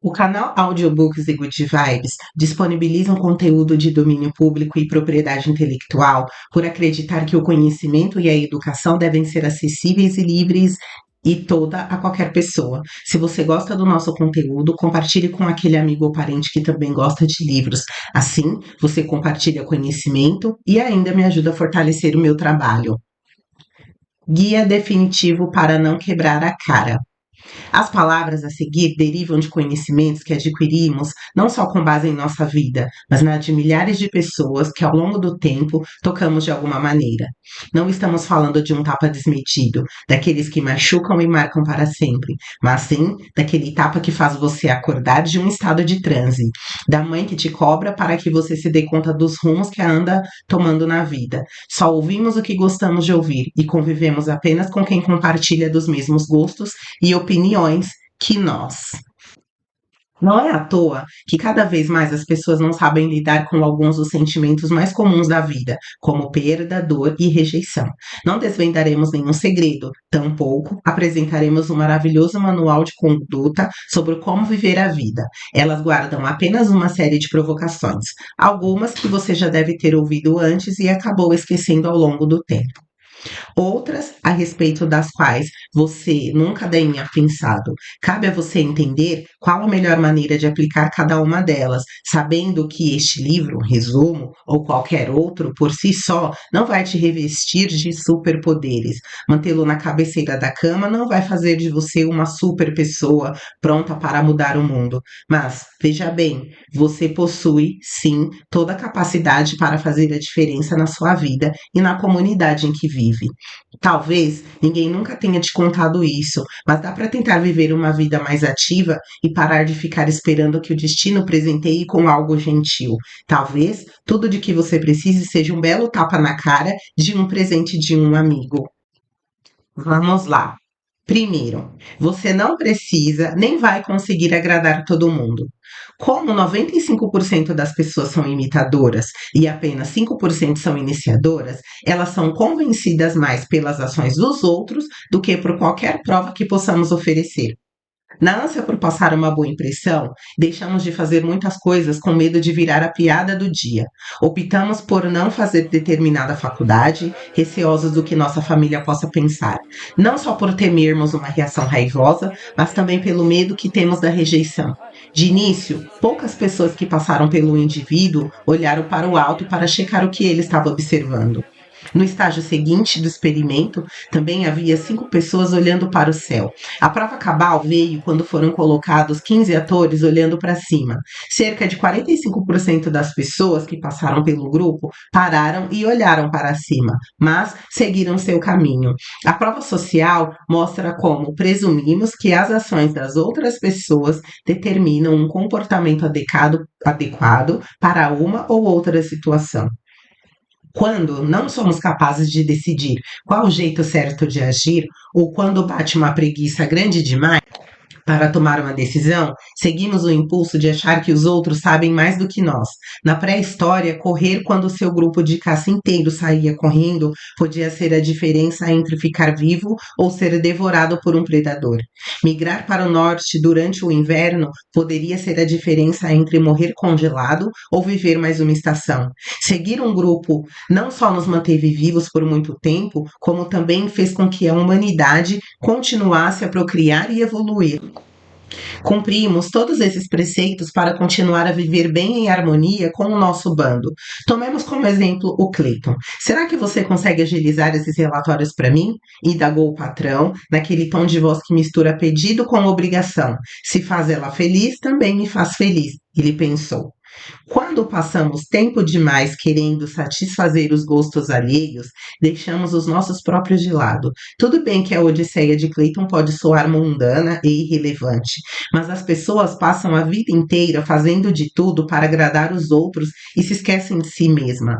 O canal Audiobooks e Good Vibes disponibiliza um conteúdo de domínio público e propriedade intelectual por acreditar que o conhecimento e a educação devem ser acessíveis e livres e toda a qualquer pessoa. Se você gosta do nosso conteúdo, compartilhe com aquele amigo ou parente que também gosta de livros. Assim, você compartilha conhecimento e ainda me ajuda a fortalecer o meu trabalho. Guia definitivo para não quebrar a cara. As palavras a seguir derivam de conhecimentos que adquirimos não só com base em nossa vida, mas na de milhares de pessoas que ao longo do tempo tocamos de alguma maneira. Não estamos falando de um tapa desmedido, daqueles que machucam e marcam para sempre, mas sim daquele tapa que faz você acordar de um estado de transe, da mãe que te cobra para que você se dê conta dos rumos que anda tomando na vida. Só ouvimos o que gostamos de ouvir e convivemos apenas com quem compartilha dos mesmos gostos e opiniões que nós. Não é à toa que cada vez mais as pessoas não sabem lidar com alguns dos sentimentos mais comuns da vida, como perda, dor e rejeição. Não desvendaremos nenhum segredo, tampouco apresentaremos um maravilhoso manual de conduta sobre como viver a vida. Elas guardam apenas uma série de provocações, algumas que você já deve ter ouvido antes e acabou esquecendo ao longo do tempo. Outras a respeito das quais você nunca tenha pensado. Cabe a você entender qual a melhor maneira de aplicar cada uma delas, sabendo que este livro, resumo, ou qualquer outro, por si só, não vai te revestir de superpoderes. Mantê-lo na cabeceira da cama não vai fazer de você uma super pessoa pronta para mudar o mundo. Mas, veja bem, você possui, sim, toda a capacidade para fazer a diferença na sua vida e na comunidade em que vive. Talvez ninguém nunca tenha te contado isso, mas dá para tentar viver uma vida mais ativa e parar de ficar esperando que o destino presenteie com algo gentil. Talvez tudo de que você precise seja um belo tapa na cara de um presente de um amigo. Vamos lá. Primeiro, você não precisa nem vai conseguir agradar todo mundo. Como 95% das pessoas são imitadoras e apenas 5% são iniciadoras, elas são convencidas mais pelas ações dos outros do que por qualquer prova que possamos oferecer. Na ânsia por passar uma boa impressão, deixamos de fazer muitas coisas com medo de virar a piada do dia. Optamos por não fazer determinada faculdade, receosos do que nossa família possa pensar. Não só por temermos uma reação raivosa, mas também pelo medo que temos da rejeição. De início, poucas pessoas que passaram pelo indivíduo olharam para o alto para checar o que ele estava observando. No estágio seguinte do experimento, também havia 5 pessoas olhando para o céu. A prova cabal veio quando foram colocados 15 atores olhando para cima. Cerca de 45% das pessoas que passaram pelo grupo pararam e olharam para cima, mas seguiram seu caminho. A prova social mostra como presumimos que as ações das outras pessoas determinam um comportamento adequado para uma ou outra situação. Quando não somos capazes de decidir qual o jeito certo de agir, ou quando bate uma preguiça grande demais para tomar uma decisão, seguimos o impulso de achar que os outros sabem mais do que nós. Na pré-história, correr quando o seu grupo de caça inteiro saía correndo podia ser a diferença entre ficar vivo ou ser devorado por um predador. Migrar para o norte durante o inverno poderia ser a diferença entre morrer congelado ou viver mais uma estação. Seguir um grupo não só nos manteve vivos por muito tempo, como também fez com que a humanidade continuasse a procriar e evoluir. Cumprimos todos esses preceitos para continuar a viver bem em harmonia com o nosso bando. Tomemos como exemplo o Cleiton. Será que você consegue agilizar esses relatórios para mim? Indagou o patrão, naquele tom de voz que mistura pedido com obrigação. Se faz ela feliz, também me faz feliz, ele pensou. Quando passamos tempo demais querendo satisfazer os gostos alheios, deixamos os nossos próprios de lado. Tudo bem que a Odisseia de Cleiton pode soar mundana e irrelevante, mas as pessoas passam a vida inteira fazendo de tudo para agradar os outros e se esquecem de si mesma.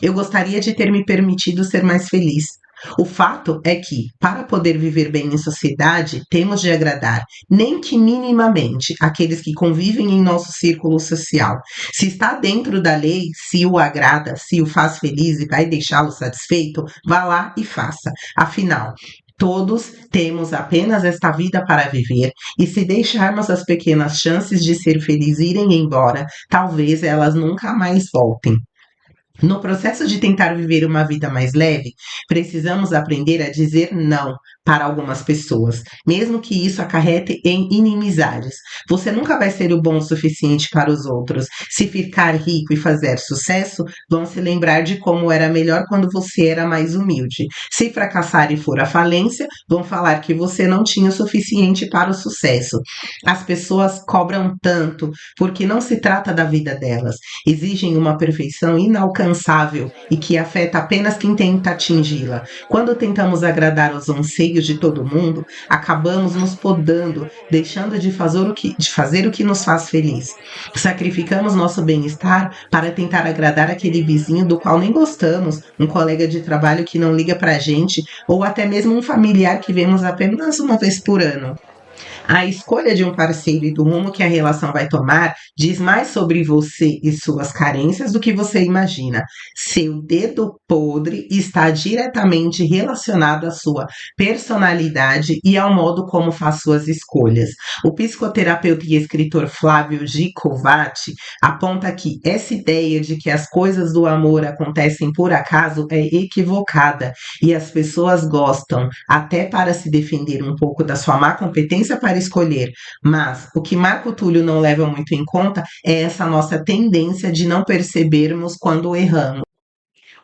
Eu gostaria de ter me permitido ser mais feliz. O fato é que, para poder viver bem em sociedade, temos de agradar, nem que minimamente, aqueles que convivem em nosso círculo social. Se está dentro da lei, se o agrada, se o faz feliz e vai deixá-lo satisfeito, vá lá e faça. Afinal, Todos temos apenas esta vida para viver, e se deixarmos as pequenas chances de ser feliz irem embora, talvez elas nunca mais voltem. No processo de tentar viver uma vida mais leve, precisamos aprender a dizer não para algumas pessoas, mesmo que isso acarrete em inimizades. Você nunca vai ser o bom o suficiente para os outros. Se ficar rico e fazer sucesso, vão se lembrar de como era melhor quando você era mais humilde. Se fracassar e for à falência, vão falar que você não tinha o suficiente para o sucesso. As pessoas cobram tanto porque não se trata da vida delas, exigem uma perfeição inalcançável e que afeta apenas quem tenta atingi-la. Quando tentamos agradar aos anseios de todo mundo, acabamos nos podando, deixando de fazer o que nos faz feliz. Sacrificamos nosso bem-estar para tentar agradar aquele vizinho do qual nem gostamos, um colega de trabalho que não liga pra gente, ou até mesmo um familiar que vemos apenas uma vez por ano. A escolha de um parceiro e do rumo que a relação vai tomar diz mais sobre você e suas carências do que você imagina. Seu dedo podre está diretamente relacionado à sua personalidade e ao modo como faz suas escolhas. O psicoterapeuta e escritor Flávio Gicovati aponta que essa ideia de que as coisas do amor acontecem por acaso é equivocada e as pessoas gostam, até para se defender um pouco da sua má competência para escolher. Mas o que Marco Túlio não leva muito em conta é essa nossa tendência de não percebermos quando erramos.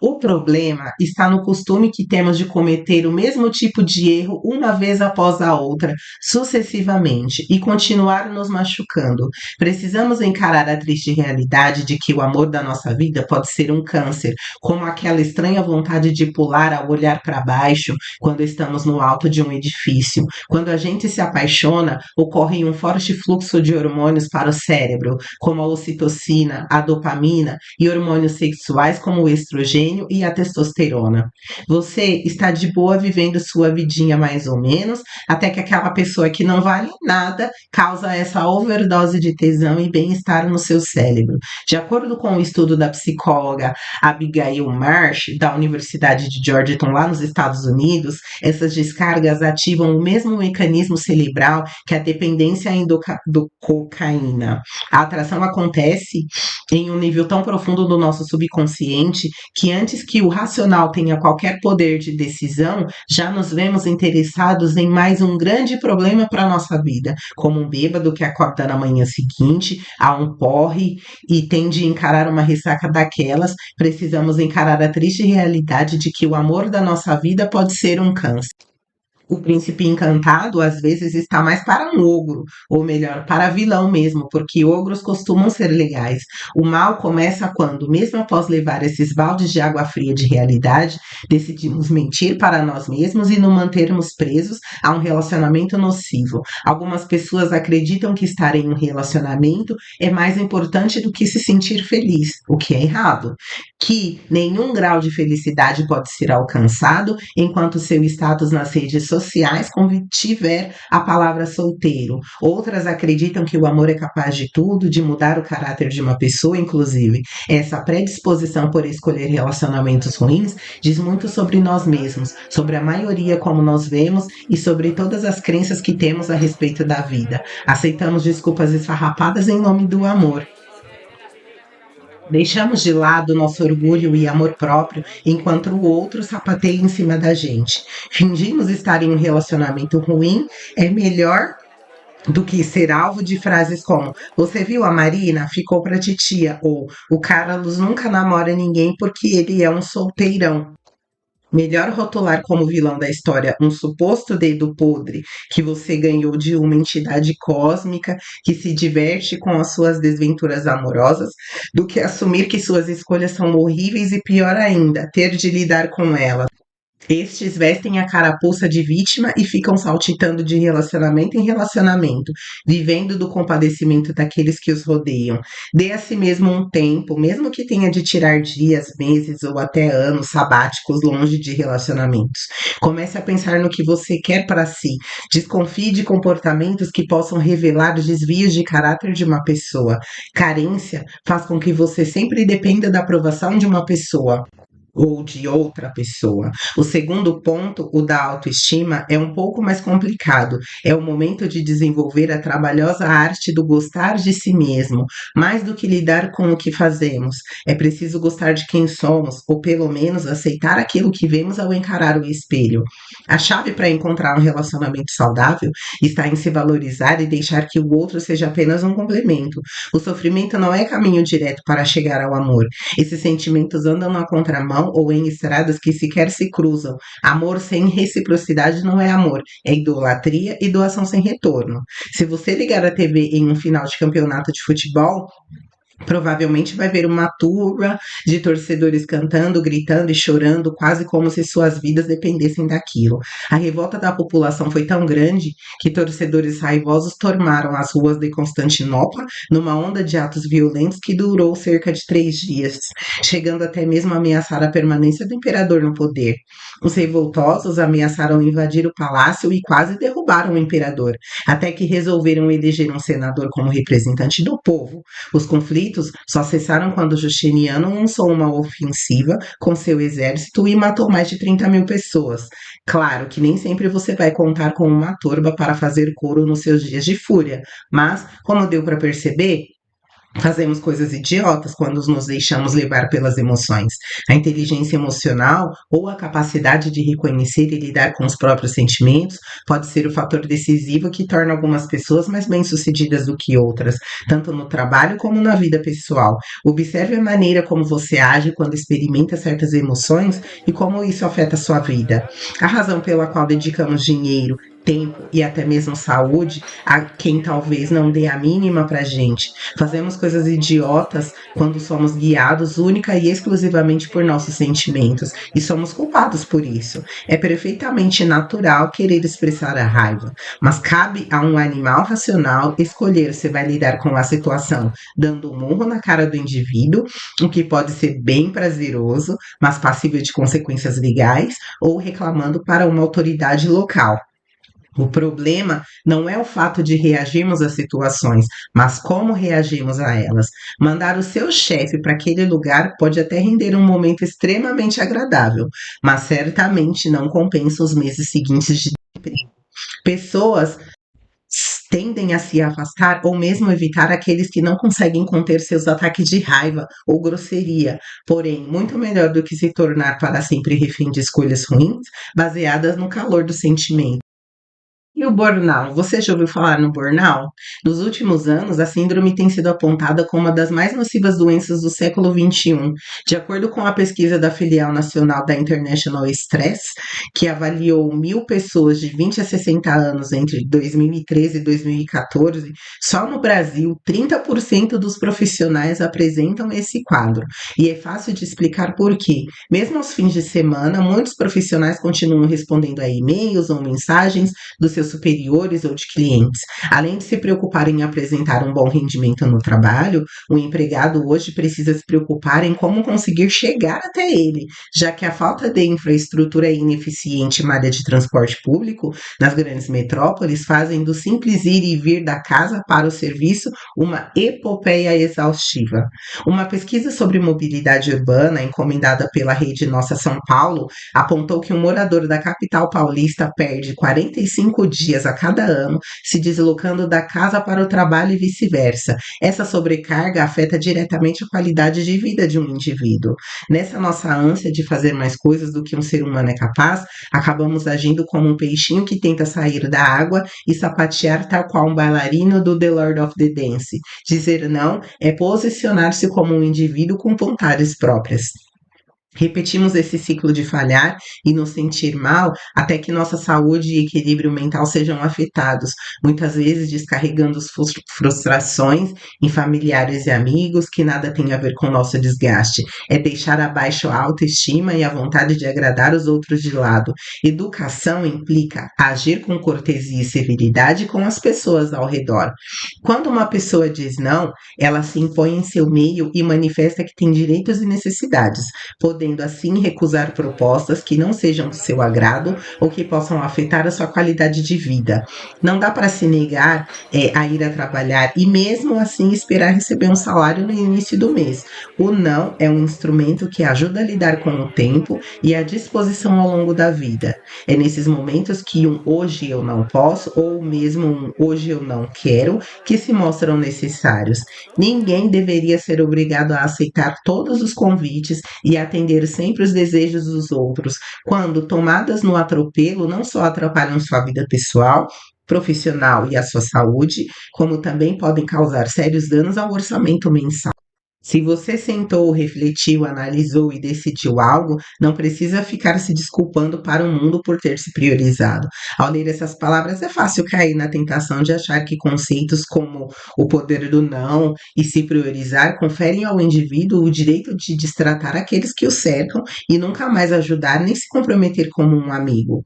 O problema está no costume que temos de cometer o mesmo tipo de erro uma vez após a outra, sucessivamente, e continuar nos machucando. Precisamos encarar a triste realidade de que o amor da nossa vida pode ser um câncer, como aquela estranha vontade de pular ao olhar para baixo quando estamos no alto de um edifício. Quando a gente se apaixona, ocorre um forte fluxo de hormônios para o cérebro, como a ocitocina, a dopamina e hormônios sexuais como o estrogênio e a testosterona. Você está de boa vivendo sua vidinha mais ou menos, até que aquela pessoa que não vale nada causa essa overdose de tesão e bem-estar no seu cérebro. De acordo com o estudo da psicóloga Abigail Marsh, da Universidade de Georgetown, lá nos Estados Unidos, essas descargas ativam o mesmo mecanismo cerebral que a dependência do cocaína. A atração acontece em um nível tão profundo do nosso subconsciente que antes que o racional tenha qualquer poder de decisão, já nos vemos interessados em mais um grande problema para a nossa vida, como um bêbado que acorda na manhã seguinte, a um porre e tem de encarar uma ressaca daquelas, precisamos encarar a triste realidade de que o amor da nossa vida pode ser um câncer. O príncipe encantado às vezes está mais para um ogro, ou melhor, para vilão mesmo, porque ogros costumam ser legais. O mal começa quando, mesmo após levar esses baldes de água fria de realidade, decidimos mentir para nós mesmos e nos mantermos presos a um relacionamento nocivo. Algumas pessoas acreditam que estar em um relacionamento é mais importante do que se sentir feliz, o que é errado. Que nenhum grau de felicidade pode ser alcançado enquanto seu status nas redes sociais contiver a palavra solteiro. Outras acreditam que o amor é capaz de tudo, de mudar o caráter de uma pessoa, inclusive. Essa predisposição por escolher relacionamentos ruins diz muito sobre nós mesmos, sobre a maioria como nós vemos e sobre todas as crenças que temos a respeito da vida. Aceitamos desculpas esfarrapadas em nome do amor. Deixamos de lado nosso orgulho e amor próprio enquanto o outro sapateia em cima da gente. Fingimos estar em um relacionamento ruim é melhor do que ser alvo de frases como você viu a Marina? Ficou pra titia. Ou o Carlos nunca namora ninguém porque ele é um solteirão. Melhor rotular como vilão da história um suposto dedo podre que você ganhou de uma entidade cósmica que se diverte com as suas desventuras amorosas, do que assumir que suas escolhas são horríveis e pior ainda, ter de lidar com elas. Estes vestem a carapuça de vítima e ficam saltitando de relacionamento em relacionamento, vivendo do compadecimento daqueles que os rodeiam. Dê a si mesmo um tempo, mesmo que tenha de tirar dias, meses ou até anos sabáticos longe de relacionamentos. Comece a pensar no que você quer para si. Desconfie de comportamentos que possam revelar desvios de caráter de uma pessoa. Carência faz com que você sempre dependa da aprovação de uma pessoa. ou de outra pessoa. O segundo ponto, o da autoestima, é um pouco mais complicado. É o momento de desenvolver a trabalhosa arte do gostar de si mesmo, mais do que lidar com o que fazemos. É preciso gostar de quem somos, ou pelo menos aceitar aquilo que vemos ao encarar o espelho. A chave para encontrar um relacionamento saudável está em se valorizar e deixar que o outro seja apenas um complemento. O sofrimento não é caminho direto para chegar ao amor. Esses sentimentos andam na contramão ou em estradas que sequer se cruzam. Amor sem reciprocidade não é amor, é idolatria e doação sem retorno. Se você ligar a TV em um final de campeonato de futebol, provavelmente vai ver uma turba de torcedores cantando, gritando e chorando, quase como se suas vidas dependessem daquilo. A revolta da população foi tão grande que torcedores raivosos tomaram as ruas de Constantinopla numa onda de atos violentos que durou cerca de 3 dias, chegando até mesmo a ameaçar a permanência do imperador no poder. Os revoltosos ameaçaram invadir o palácio e quase derrubaram o imperador, até que resolveram eleger um senador como representante do povo. Os conflitos só cessaram quando Justiniano lançou uma ofensiva com seu exército e matou mais de 30 mil pessoas. Claro que nem sempre você vai contar com uma turba para fazer coro nos seus dias de fúria, mas, como deu para perceber, fazemos coisas idiotas quando nos deixamos levar pelas emoções. A inteligência emocional ou a capacidade de reconhecer e lidar com os próprios sentimentos pode ser o fator decisivo que torna algumas pessoas mais bem-sucedidas do que outras, tanto no trabalho como na vida pessoal. Observe a maneira como você age quando experimenta certas emoções e como isso afeta a sua vida. A razão pela qual dedicamos dinheiro, tempo e até mesmo saúde a quem talvez não dê a mínima pra gente. Fazemos coisas idiotas quando somos guiados única e exclusivamente por nossos sentimentos e somos culpados por isso. É perfeitamente natural querer expressar a raiva, mas cabe a um animal racional escolher se vai lidar com a situação dando um murro na cara do indivíduo, o que pode ser bem prazeroso, mas passível de consequências legais, ou reclamando para uma autoridade local. O problema não é o fato de reagirmos às situações, mas como reagimos a elas. Mandar o seu chefe para aquele lugar pode até render um momento extremamente agradável, mas certamente não compensa os meses seguintes de depressão. Pessoas tendem a se afastar ou mesmo evitar aqueles que não conseguem conter seus ataques de raiva ou grosseria. Porém, muito melhor do que se tornar para sempre refém de escolhas ruins, baseadas no calor do sentimento. E o burnout? Você já ouviu falar no burnout? Nos últimos anos, a síndrome tem sido apontada como uma das mais nocivas doenças do século XXI, de acordo com a pesquisa da filial nacional da International Stress, que avaliou 1.000 pessoas de 20 a 60 anos entre 2013 e 2014. Só no Brasil, 30% dos profissionais apresentam esse quadro. E é fácil de explicar por quê. Mesmo aos fins de semana, muitos profissionais continuam respondendo a e-mails ou mensagens dos seus superiores ou de clientes. Além de se preocupar em apresentar um bom rendimento no trabalho, o empregado hoje precisa se preocupar em como conseguir chegar até ele, já que a falta de infraestrutura ineficiente em malha de transporte público nas grandes metrópoles fazem do simples ir e vir da casa para o serviço uma epopeia exaustiva. Uma pesquisa sobre mobilidade urbana encomendada pela rede Nossa São Paulo apontou que um morador da capital paulista perde 45 dias a cada ano se deslocando da casa para o trabalho e vice-versa. Essa sobrecarga afeta diretamente a qualidade de vida de um indivíduo. Nessa nossa ânsia de fazer mais coisas do que um ser humano é capaz, acabamos agindo como um peixinho que tenta sair da água e sapatear tal qual um bailarino do The Lord of the Dance. Dizer não é posicionar-se como um indivíduo com vontades próprias. Repetimos esse ciclo de falhar e nos sentir mal até que nossa saúde e equilíbrio mental sejam afetados, muitas vezes descarregando frustrações em familiares e amigos que nada tem a ver com nosso desgaste. É deixar abaixo a autoestima e a vontade de agradar os outros de lado. Educação implica agir com cortesia e severidade com as pessoas ao redor. Quando uma pessoa diz não, ela se impõe em seu meio e manifesta que tem direitos e necessidades, podendo podendo assim recusar propostas que não sejam do seu agrado ou que possam afetar a sua qualidade de vida. Não dá para se negar a ir a trabalhar e mesmo assim esperar receber um salário no início do mês. O não é um instrumento que ajuda a lidar com o tempo e a disposição ao longo da vida. É nesses momentos que um hoje eu não posso ou mesmo um hoje eu não quero que se mostram necessários. Ninguém deveria ser obrigado a aceitar todos os convites e atender sempre os desejos dos outros, quando tomadas no atropelo não só atrapalham sua vida pessoal, profissional e a sua saúde, como também podem causar sérios danos ao orçamento mensal. Se você sentou, refletiu, analisou e decidiu algo, não precisa ficar se desculpando para o mundo por ter se priorizado. Ao ler essas palavras, é fácil cair na tentação de achar que conceitos como o poder do não e se priorizar conferem ao indivíduo o direito de destratar aqueles que o cercam e nunca mais ajudar nem se comprometer como um amigo.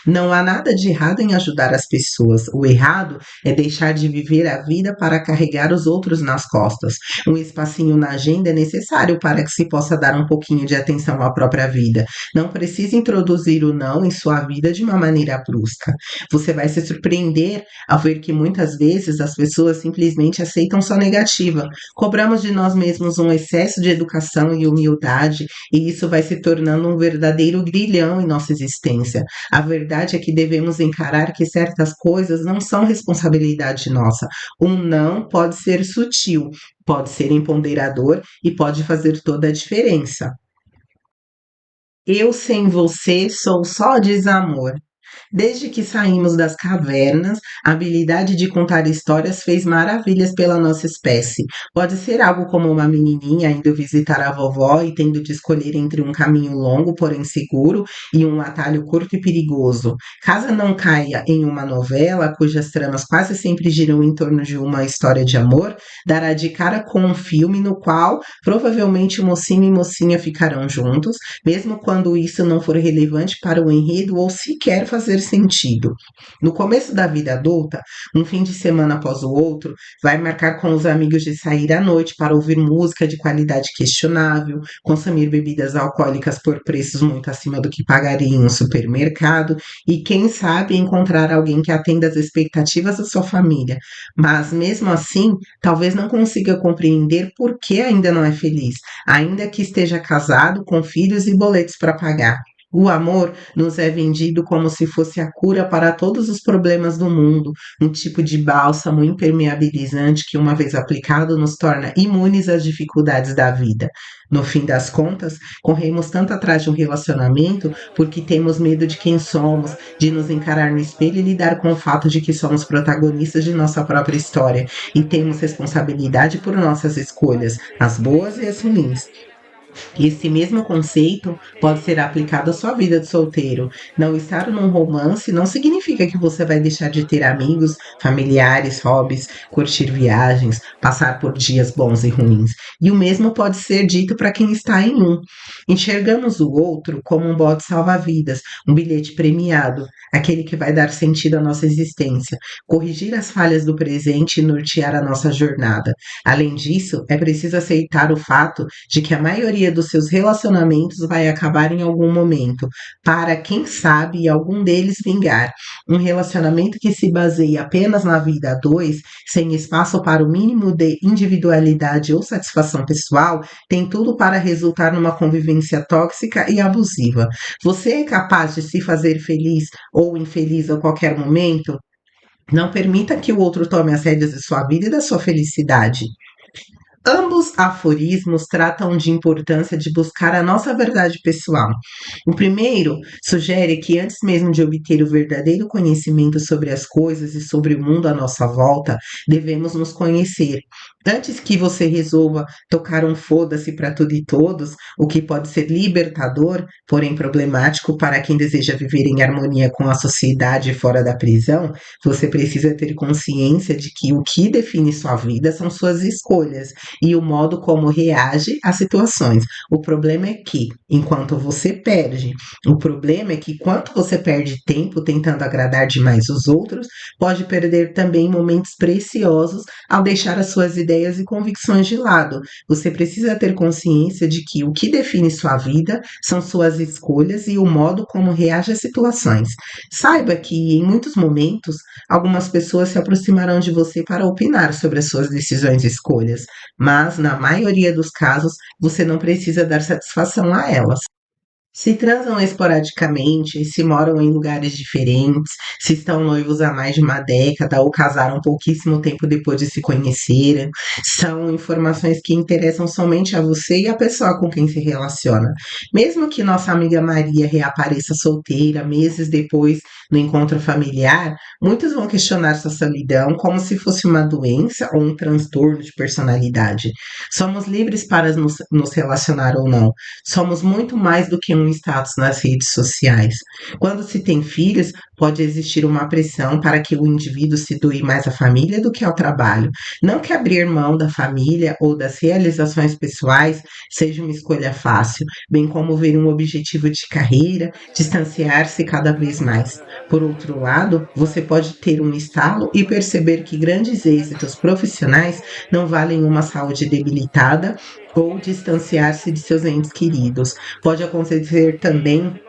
Não há nada de errado em ajudar as pessoas. O errado é deixar de viver a vida para carregar os outros nas costas. Um espacinho na agenda é necessário para que se possa dar um pouquinho de atenção à própria vida. Não precisa introduzir o não em sua vida de uma maneira brusca. Você vai se surpreender ao ver que muitas vezes as pessoas simplesmente aceitam sua negativa. Cobramos de nós mesmos um excesso de educação e humildade, e isso vai se tornando um verdadeiro grilhão em nossa existência. A verdade é que devemos encarar que certas coisas não são responsabilidade nossa. Um não pode ser sutil, pode ser empoderador e pode fazer toda a diferença. Eu sem você sou só desamor. Desde que saímos das cavernas, a habilidade de contar histórias fez maravilhas pela nossa espécie. Pode ser algo como uma menininha indo visitar a vovó e tendo de escolher entre um caminho longo, porém seguro, e um atalho curto e perigoso. Caso não caia em uma novela, cujas tramas quase sempre giram em torno de uma história de amor, dará de cara com um filme no qual provavelmente o mocinho e mocinha ficarão juntos, mesmo quando isso não for relevante para o enredo ou sequer fazer sentido. No começo da vida adulta, um fim de semana após o outro vai marcar com os amigos de sair à noite para ouvir música de qualidade questionável, consumir bebidas alcoólicas por preços muito acima do que pagaria em um supermercado e, quem sabe, encontrar alguém que atenda às expectativas da sua família. Mas, mesmo assim, talvez não consiga compreender por que ainda não é feliz, ainda que esteja casado, com filhos e boletos para pagar. O amor nos é vendido como se fosse a cura para todos os problemas do mundo, um tipo de bálsamo impermeabilizante que, uma vez aplicado, nos torna imunes às dificuldades da vida. No fim das contas, corremos tanto atrás de um relacionamento porque temos medo de quem somos, de nos encarar no espelho e lidar com o fato de que somos protagonistas de nossa própria história e temos responsabilidade por nossas escolhas, as boas e as ruins. Esse mesmo conceito pode ser aplicado à sua vida de solteiro. Não estar num romance não significa que você vai deixar de ter amigos, familiares, hobbies, curtir viagens, passar por dias bons e ruins. E o mesmo pode ser dito para quem está em um. Enxergamos o outro como um bote salva-vidas, um bilhete premiado, aquele que vai dar sentido à nossa existência, corrigir as falhas do presente e nortear a nossa jornada. Além disso, é preciso aceitar o fato de que a maioria dos seus relacionamentos vai acabar em algum momento, para quem sabe algum deles vingar. Um relacionamento que se baseia apenas na vida a dois, sem espaço para o mínimo de individualidade ou satisfação pessoal, tem tudo para resultar numa convivência tóxica e abusiva. Você é capaz de se fazer feliz ou infeliz a qualquer momento? Não permita que o outro tome as rédeas de sua vida e da sua felicidade. Ambos aforismos tratam de importância de buscar a nossa verdade pessoal. O primeiro sugere que antes mesmo de obter o verdadeiro conhecimento sobre as coisas e sobre o mundo à nossa volta, devemos nos conhecer. Antes que você resolva tocar um foda-se para tudo e todos, o que pode ser libertador, porém problemático para quem deseja viver em harmonia com a sociedade fora da prisão, você precisa ter consciência de que o que define sua vida são suas escolhas e o modo como reage às situações. O problema é que, enquanto você perde, o problema é que quanto você perde tempo tentando agradar demais os outros, pode perder também momentos preciosos ao deixar as suas ideias ideias e convicções de lado. Você precisa ter consciência de que o que define sua vida são suas escolhas e o modo como reage às situações. Saiba que, em muitos momentos, algumas pessoas se aproximarão de você para opinar sobre as suas decisões e escolhas, mas, na maioria dos casos, você não precisa dar satisfação a elas. Se transam esporadicamente, se moram em lugares diferentes, se estão noivos há mais de uma década ou casaram pouquíssimo tempo depois de se conhecerem, são informações que interessam somente a você e a pessoa com quem se relaciona. Mesmo que nossa amiga Maria reapareça solteira meses depois no encontro familiar, muitos vão questionar sua solidão como se fosse uma doença ou um transtorno de personalidade. Somos livres para nos relacionar ou não. Somos muito mais do que um status nas redes sociais. Quando se tem filhos, pode existir uma pressão para que o indivíduo se doe mais à família do que ao trabalho. Não que abrir mão da família ou das realizações pessoais seja uma escolha fácil, bem como ver um objetivo de carreira distanciar-se cada vez mais. Por outro lado, você pode ter um estalo e perceber que grandes êxitos profissionais não valem uma saúde debilitada ou distanciar-se de seus entes queridos. Pode acontecer também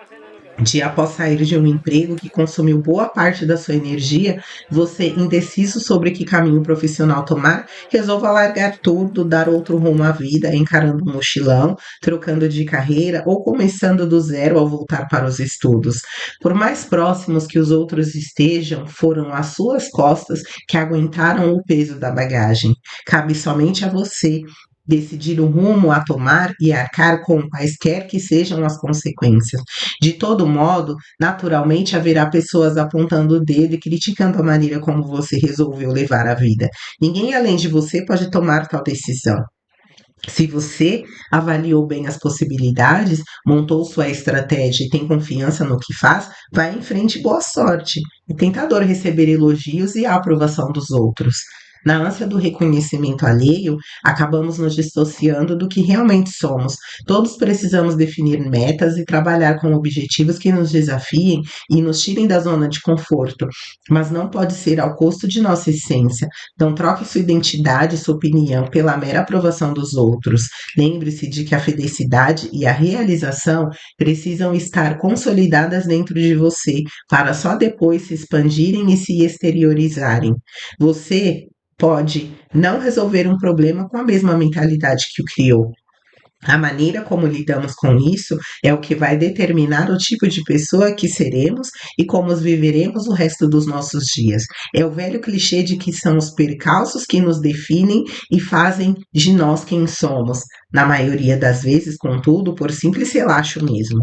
de, após sair de um emprego que consumiu boa parte da sua energia, você, indeciso sobre que caminho profissional tomar, resolva largar tudo, dar outro rumo à vida, encarando um mochilão, trocando de carreira ou começando do zero ao voltar para os estudos. Por mais próximos que os outros estejam, foram as suas costas que aguentaram o peso da bagagem. Cabe somente a você decidir o rumo a tomar e arcar com quaisquer que sejam as consequências. De todo modo, naturalmente haverá pessoas apontando o dedo e criticando a maneira como você resolveu levar a vida. Ninguém além de você pode tomar tal decisão. Se você avaliou bem as possibilidades, montou sua estratégia e tem confiança no que faz, vá em frente e boa sorte. É tentador receber elogios e a aprovação dos outros. Na ânsia do reconhecimento alheio, acabamos nos dissociando do que realmente somos. Todos precisamos definir metas e trabalhar com objetivos que nos desafiem e nos tirem da zona de conforto, mas não pode ser ao custo de nossa essência. Não troque sua identidade e sua opinião pela mera aprovação dos outros. Lembre-se de que a felicidade e a realização precisam estar consolidadas dentro de você para só depois se expandirem e se exteriorizarem. Você pode não resolver um problema com a mesma mentalidade que o criou. A maneira como lidamos com isso é o que vai determinar o tipo de pessoa que seremos e como viveremos o resto dos nossos dias. É o velho clichê de que são os percalços que nos definem e fazem de nós quem somos. Na maioria das vezes, contudo, por simples relaxo mesmo.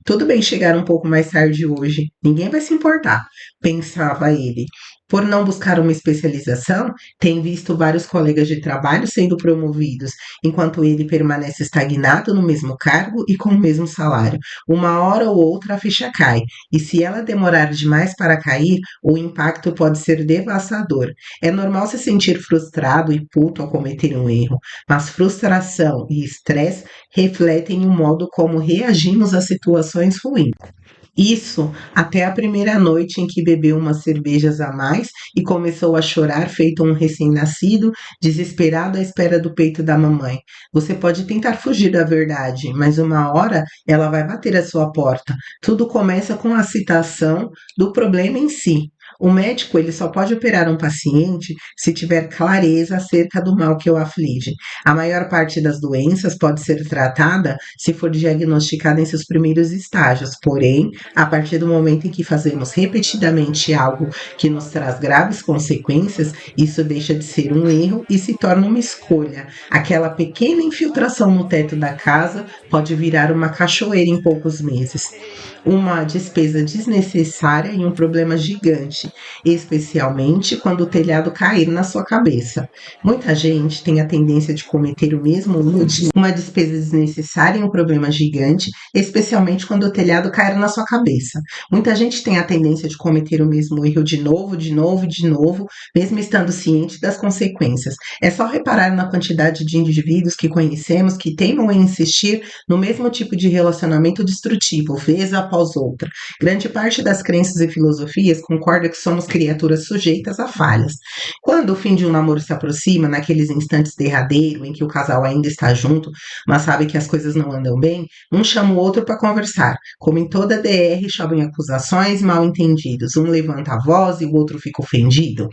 Tudo bem chegar um pouco mais tarde hoje, ninguém vai se importar, pensava ele. Por não buscar uma especialização, tem visto vários colegas de trabalho sendo promovidos enquanto ele permanece estagnado no mesmo cargo e com o mesmo salário. Uma hora ou outra a ficha cai, e se ela demorar demais para cair, o impacto pode ser devastador. É normal se sentir frustrado e puto ao cometer um erro, mas frustração e estresse refletem o modo como reagimos a situações ruins. Isso até a primeira noite em que bebeu umas cervejas a mais e começou a chorar, feito um recém-nascido, desesperado à espera do peito da mamãe. Você pode tentar fugir da verdade, mas uma hora ela vai bater à sua porta. Tudo começa com a citação do problema em si. O médico ele só pode operar um paciente se tiver clareza acerca do mal que o aflige. A maior parte das doenças pode ser tratada se for diagnosticada em seus primeiros estágios, porém, a partir do momento em que fazemos repetidamente algo que nos traz graves consequências, isso deixa de ser um erro e se torna uma escolha. Aquela pequena infiltração no teto da casa pode virar uma cachoeira em poucos meses. Uma despesa desnecessária e um problema gigante, especialmente quando o telhado cair na sua cabeça. Muita gente tem a tendência de cometer o mesmo erro de uma despesa desnecessária e um problema gigante, especialmente quando o telhado cair na sua cabeça. Muita gente tem a tendência de cometer o mesmo erro de novo, de novo, de novo, mesmo estando ciente das consequências. É só reparar na quantidade de indivíduos que conhecemos que teimam em insistir no mesmo tipo de relacionamento destrutivo, vez após após outra. Grande parte das crenças e filosofias concorda que somos criaturas sujeitas a falhas. Quando o fim de um namoro se aproxima, naqueles instantes derradeiros em que o casal ainda está junto, mas sabe que as coisas não andam bem, um chama o outro para conversar. Como em toda DR, chovem acusações mal entendidos. Um levanta a voz e o outro fica ofendido.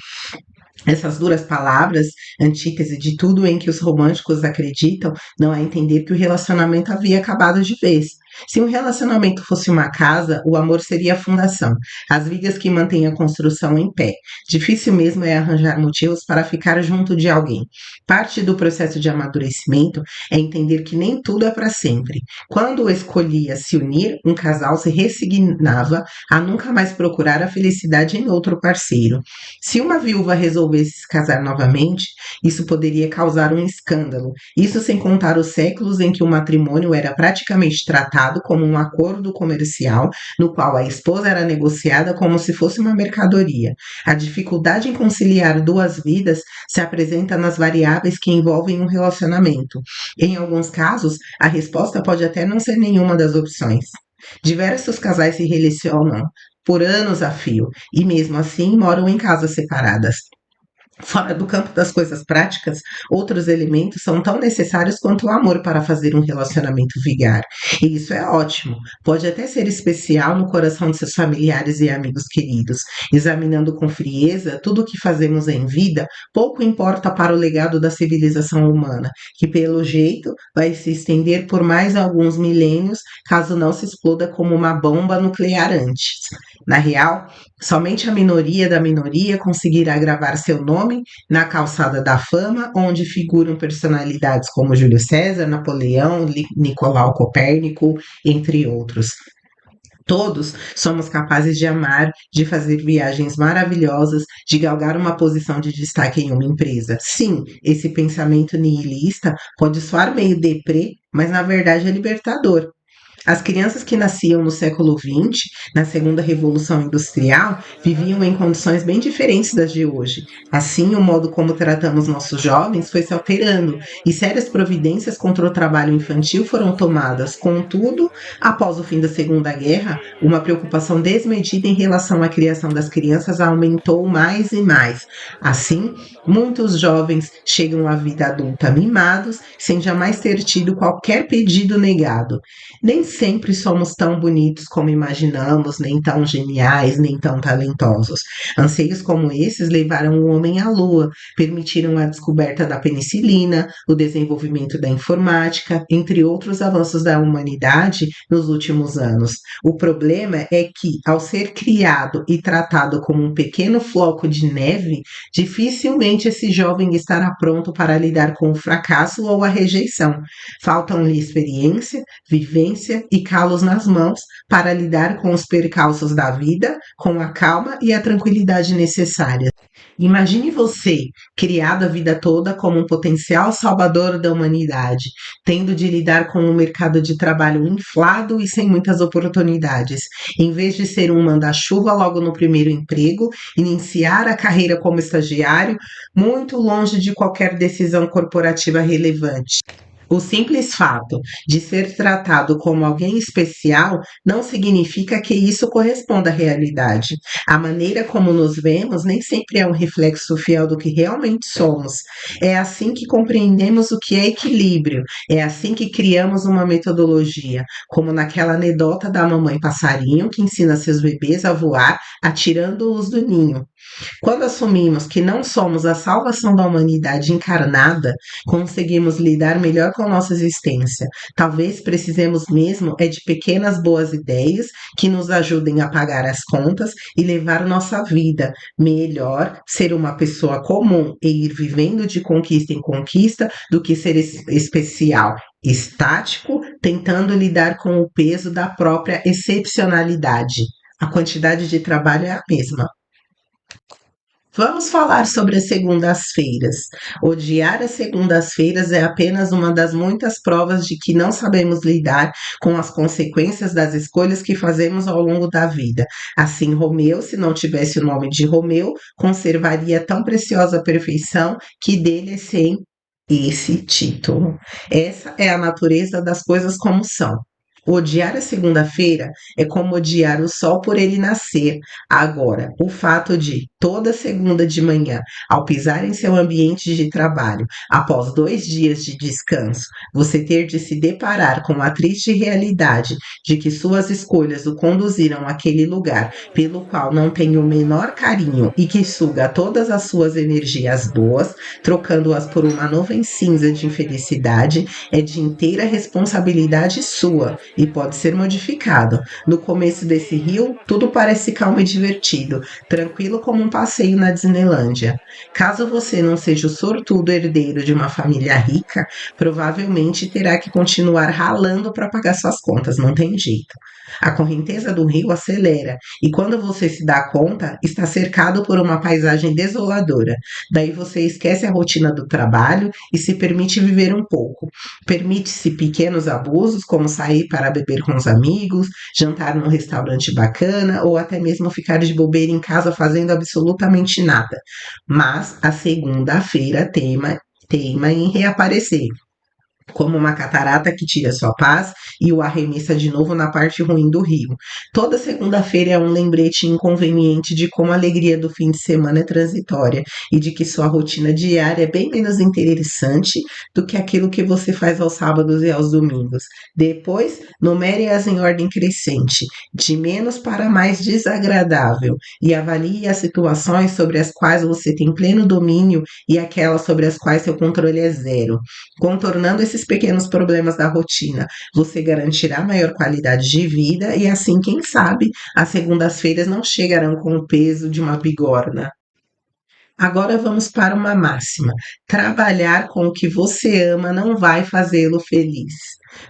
Essas duras palavras, antítese de tudo em que os românticos acreditam, não é entender que o relacionamento havia acabado de vez. Se um relacionamento fosse uma casa, o amor seria a fundação, as vigas que mantêm a construção em pé. Difícil mesmo é arranjar motivos para ficar junto de alguém. Parte do processo de amadurecimento é entender que nem tudo é para sempre. Quando escolhia se unir, um casal se resignava a nunca mais procurar a felicidade em outro parceiro. Se uma viúva resolvesse se casar novamente, isso poderia causar um escândalo. Isso sem contar os séculos em que o matrimônio era praticamente tratado como um acordo comercial, no qual a esposa era negociada como se fosse uma mercadoria. A dificuldade em conciliar duas vidas se apresenta nas variáveis que envolvem um relacionamento. Em alguns casos, a resposta pode até não ser nenhuma das opções. Diversos casais se relacionam por anos a fio e, mesmo assim, moram em casas separadas. Fora do campo das coisas práticas, outros elementos são tão necessários quanto o amor para fazer um relacionamento vigar. E isso é ótimo. Pode até ser especial no coração de seus familiares e amigos queridos. Examinando com frieza tudo o que fazemos em vida, pouco importa para o legado da civilização humana, que pelo jeito vai se estender por mais alguns milênios, caso não se exploda como uma bomba nuclear antes. Na real, somente a minoria da minoria conseguirá gravar seu nome na calçada da fama, onde figuram personalidades como Júlio César, Napoleão, Nicolau Copérnico, entre outros. Todos somos capazes de amar, de fazer viagens maravilhosas, de galgar uma posição de destaque em uma empresa. Sim, esse pensamento nihilista pode soar meio deprê, mas na verdade é libertador. As crianças que nasciam no século XX, na segunda revolução industrial, viviam em condições bem diferentes das de hoje. Assim, o modo como tratamos nossos jovens foi se alterando e sérias providências contra o trabalho infantil foram tomadas. Contudo, após o fim da Segunda Guerra, uma preocupação desmedida em relação à criação das crianças aumentou mais e mais. Assim, muitos jovens chegam à vida adulta mimados, sem jamais ter tido qualquer pedido negado. Nem sempre somos tão bonitos como imaginamos, nem tão geniais, nem tão talentosos. Anseios como esses levaram o homem à lua, permitiram a descoberta da penicilina, o desenvolvimento da informática, entre outros avanços da humanidade nos últimos anos. O problema é que, ao ser criado e tratado como um pequeno floco de neve, dificilmente esse jovem estará pronto para lidar com o fracasso ou a rejeição. Faltam-lhe experiência, vivência e calos nas mãos para lidar com os percalços da vida com a calma e a tranquilidade necessárias. Imagine você, criado a vida toda como um potencial salvador da humanidade, tendo de lidar com um mercado de trabalho inflado e sem muitas oportunidades. Em vez de ser um manda-chuva logo no primeiro emprego, iniciar a carreira como estagiário, muito longe de qualquer decisão corporativa relevante. O simples fato de ser tratado como alguém especial não significa que isso corresponda à realidade. A maneira como nos vemos nem sempre é um reflexo fiel do que realmente somos. É assim que compreendemos o que é equilíbrio, é assim que criamos uma metodologia, como naquela anedota da mamãe passarinho que ensina seus bebês a voar atirando-os do ninho. Quando assumimos que não somos a salvação da humanidade encarnada, conseguimos lidar melhor com nossa existência. Talvez precisemos mesmo é de pequenas boas ideias que nos ajudem a pagar as contas e levar nossa vida melhor, ser uma pessoa comum e ir vivendo de conquista em conquista do que ser especial, estático, tentando lidar com o peso da própria excepcionalidade. A quantidade de trabalho é a mesma. Vamos falar sobre as segundas-feiras. Odiar as segundas-feiras é apenas uma das muitas provas de que não sabemos lidar com as consequências das escolhas que fazemos ao longo da vida. Assim, Romeu, se não tivesse o nome de Romeu, conservaria tão preciosa perfeição que dele é sem esse título. Essa é a natureza das coisas como são. Odiar a segunda-feira é como odiar o sol por ele nascer. Agora, o fato de, toda segunda de manhã, ao pisar em seu ambiente de trabalho, após 2 dias de descanso, você ter de se deparar com a triste realidade de que suas escolhas o conduziram àquele lugar pelo qual não tem o menor carinho e que suga todas as suas energias boas, trocando-as por uma nuvem cinza de infelicidade, é de inteira responsabilidade sua e pode ser modificado. No começo desse rio, tudo parece calmo e divertido, tranquilo como um passeio na Disneylândia. Caso você não seja o sortudo herdeiro de uma família rica, provavelmente terá que continuar ralando para pagar suas contas, não tem jeito. A correnteza do rio acelera e quando você se dá conta, está cercado por uma paisagem desoladora. Daí você esquece a rotina do trabalho e se permite viver um pouco. Permite-se pequenos abusos, como sair para beber com os amigos, jantar num restaurante bacana ou até mesmo ficar de bobeira em casa fazendo absolutamente nada. Mas a segunda-feira teima em reaparecer como uma catarata que tira sua paz e o arremessa de novo na parte ruim do rio. Toda segunda-feira é um lembrete inconveniente de como a alegria do fim de semana é transitória e de que sua rotina diária é bem menos interessante do que aquilo que você faz aos sábados e aos domingos. Depois, numere-as em ordem crescente, de menos para mais desagradável, e avalie as situações sobre as quais você tem pleno domínio e aquelas sobre as quais seu controle é zero. Contornando esses pequenos problemas da rotina, você garantirá maior qualidade de vida e assim, quem sabe, as segundas-feiras não chegarão com o peso de uma bigorna. Agora vamos para uma máxima: trabalhar com o que você ama não vai fazê-lo feliz.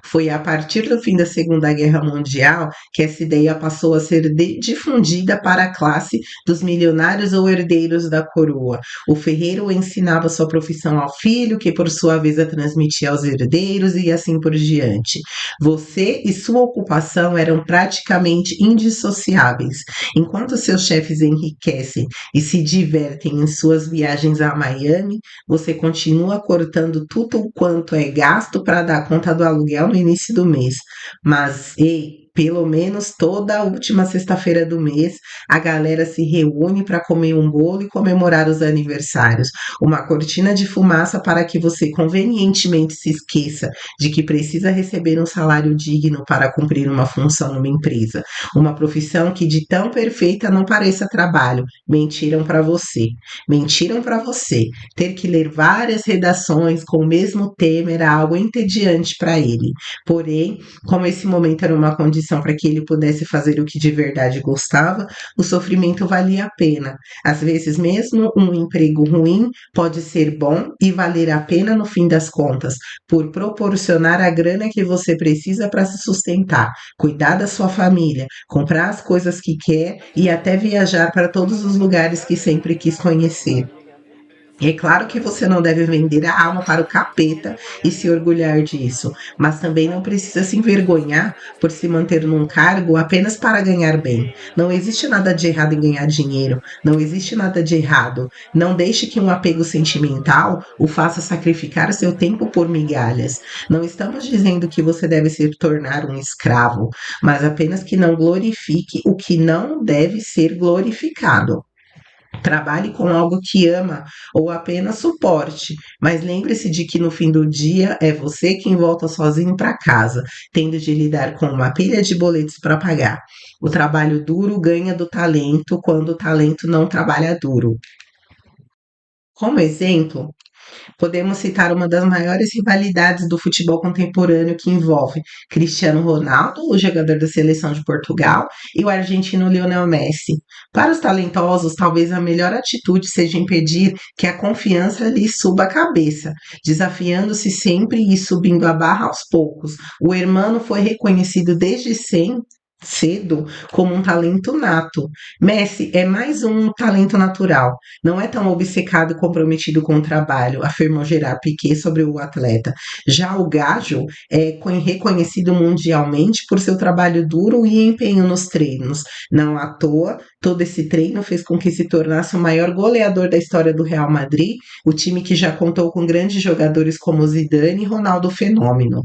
Foi a partir do fim da Segunda Guerra Mundial que essa ideia passou a ser difundida para a classe dos milionários ou herdeiros da coroa. O ferreiro ensinava sua profissão ao filho, que por sua vez a transmitia aos herdeiros e assim por diante. Você e sua ocupação eram praticamente indissociáveis. Enquanto seus chefes enriquecem e se divertem em suas viagens a Miami, você continua cortando tudo o quanto é gasto para dar conta do aluguel no início do mês. Mas, ei, pelo menos toda a última sexta-feira do mês, a galera se reúne para comer um bolo e comemorar os aniversários. Uma cortina de fumaça para que você convenientemente se esqueça de que precisa receber um salário digno para cumprir uma função numa empresa. Uma profissão que de tão perfeita não pareça trabalho. Mentiram para você. Mentiram para você. Ter que ler várias redações com o mesmo tema era algo entediante para ele. Porém, como esse momento era uma condição para que ele pudesse fazer o que de verdade gostava, o sofrimento valia a pena. Às vezes, mesmo um emprego ruim pode ser bom e valer a pena no fim das contas, por proporcionar a grana que você precisa para se sustentar, cuidar da sua família, comprar as coisas que quer e até viajar para todos os lugares que sempre quis conhecer. É claro que você não deve vender a alma para o capeta e se orgulhar disso, mas também não precisa se envergonhar por se manter num cargo apenas para ganhar bem. Não existe nada de errado em ganhar dinheiro, não existe nada de errado. Não deixe que um apego sentimental o faça sacrificar seu tempo por migalhas. Não estamos dizendo que você deve se tornar um escravo, mas apenas que não glorifique o que não deve ser glorificado. Trabalhe com algo que ama ou apenas suporte, mas lembre-se de que no fim do dia é você quem volta sozinho para casa, tendo de lidar com uma pilha de boletos para pagar. O trabalho duro ganha do talento quando o talento não trabalha duro. Como exemplo, podemos citar uma das maiores rivalidades do futebol contemporâneo que envolve Cristiano Ronaldo, o jogador da seleção de Portugal, e o argentino Lionel Messi. Para os talentosos, talvez a melhor atitude seja impedir que a confiança lhe suba a cabeça, desafiando-se sempre e subindo a barra aos poucos. O hermano foi reconhecido desde cedo como um talento nato. Messi é mais um talento natural. Não é tão obcecado e comprometido com o trabalho, afirmou Gerard Piquet sobre o atleta. Já o Gajo é reconhecido mundialmente por seu trabalho duro e empenho nos treinos. Não à toa, Todo esse treino fez com que se tornasse o maior goleador da história do Real Madrid, o time que já contou com grandes jogadores como Zidane e Ronaldo Fenômeno.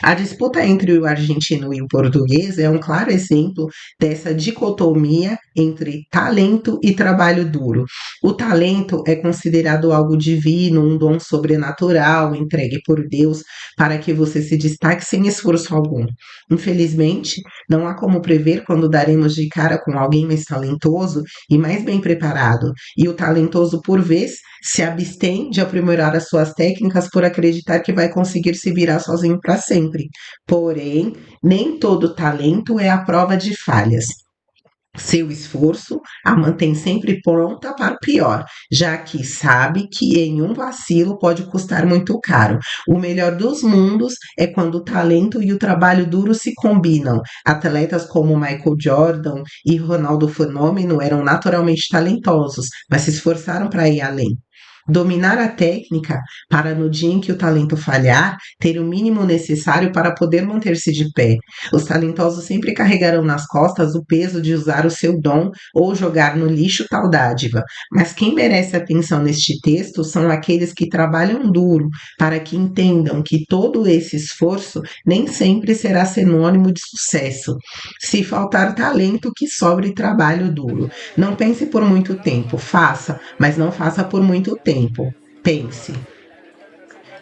A disputa entre o argentino e o português é um claro exemplo dessa dicotomia entre talento e trabalho duro. O talento é considerado algo divino, um dom sobrenatural entregue por Deus para que você se destaque sem esforço algum. Infelizmente, não há como prever quando daremos de cara com alguém mais talentoso e mais bem preparado, e o talentoso, por vez, se abstém de aprimorar as suas técnicas por acreditar que vai conseguir se virar sozinho para sempre. Porém, nem todo talento é a prova de falhas. Seu esforço a mantém sempre pronta para o pior, já que sabe que em um vacilo pode custar muito caro. O melhor dos mundos é quando o talento e o trabalho duro se combinam. Atletas como Michael Jordan e Ronaldo Fenômeno eram naturalmente talentosos, mas se esforçaram para ir além. Dominar a técnica para, no dia em que o talento falhar, ter o mínimo necessário para poder manter-se de pé. Os talentosos sempre carregarão nas costas o peso de usar o seu dom ou jogar no lixo tal dádiva. Mas quem merece atenção neste texto são aqueles que trabalham duro, para que entendam que todo esse esforço nem sempre será sinônimo de sucesso. Se faltar talento, que sobre trabalho duro. Não pense por muito tempo, faça, mas não faça por muito tempo. Pense.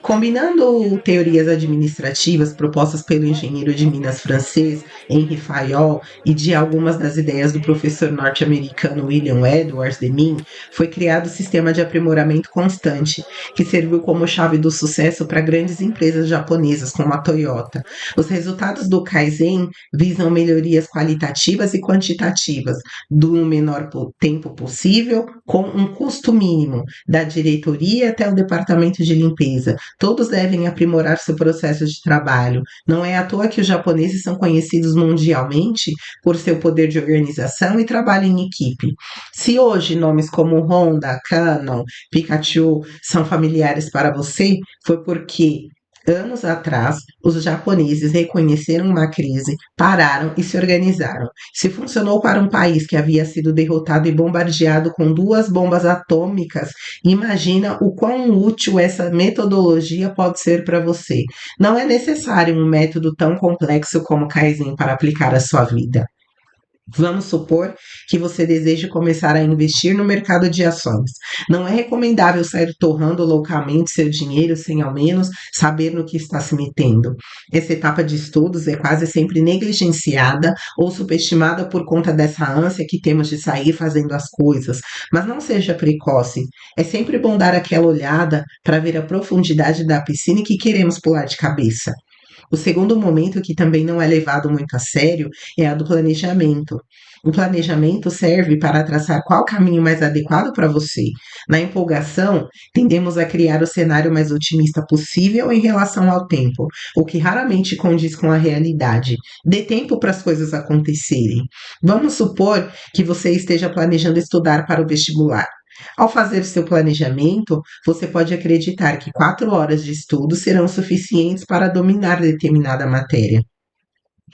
Combinando teorias administrativas propostas pelo engenheiro de Minas francês Henri Fayol e de algumas das ideias do professor norte-americano William Edwards Deming, foi criado o sistema de aprimoramento constante, que serviu como chave do sucesso para grandes empresas japonesas como a Toyota. Os resultados do Kaizen visam melhorias qualitativas e quantitativas, do menor tempo possível, com um custo mínimo, da diretoria até o departamento de limpeza. Todos devem aprimorar seu processo de trabalho. Não é à toa que os japoneses são conhecidos mundialmente por seu poder de organização e trabalho em equipe. Se hoje nomes como Honda, Canon, Pikachu são familiares para você, foi porque anos atrás, os japoneses reconheceram uma crise, pararam e se organizaram. Se funcionou para um país que havia sido derrotado e bombardeado com 2 bombas atômicas, imagina o quão útil essa metodologia pode ser para você. Não é necessário um método tão complexo como Kaizen para aplicar à sua vida. Vamos supor que você deseje começar a investir no mercado de ações. Não é recomendável sair torrando loucamente seu dinheiro sem ao menos saber no que está se metendo. Essa etapa de estudos é quase sempre negligenciada ou subestimada por conta dessa ânsia que temos de sair fazendo as coisas. Mas não seja precoce. É sempre bom dar aquela olhada para ver a profundidade da piscina que queremos pular de cabeça. O segundo momento, que também não é levado muito a sério, é a do planejamento. O planejamento serve para traçar qual caminho mais adequado para você. Na empolgação, tendemos a criar o cenário mais otimista possível em relação ao tempo, o que raramente condiz com a realidade. Dê tempo para as coisas acontecerem. Vamos supor que você esteja planejando estudar para o vestibular. Ao fazer seu planejamento, você pode acreditar que 4 horas de estudo serão suficientes para dominar determinada matéria.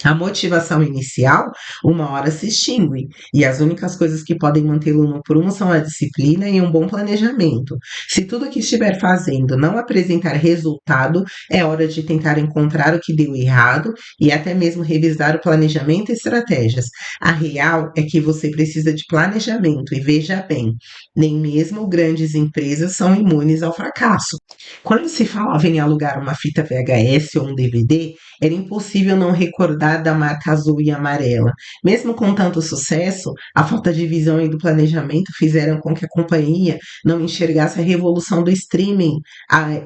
A motivação inicial, 1 hora se extingue, e as únicas coisas que podem mantê-lo no prumo são a disciplina e um bom planejamento. Se tudo o que estiver fazendo não apresentar resultado, é hora de tentar encontrar o que deu errado e até mesmo revisar o planejamento e estratégias. A real é que você precisa de planejamento, e veja bem, nem mesmo grandes empresas são imunes ao fracasso. Quando se falava em alugar uma fita VHS ou um DVD, era impossível não recordar da marca azul e amarela. Mesmo com tanto sucesso, a falta de visão e do planejamento fizeram com que a companhia não enxergasse a revolução do streaming,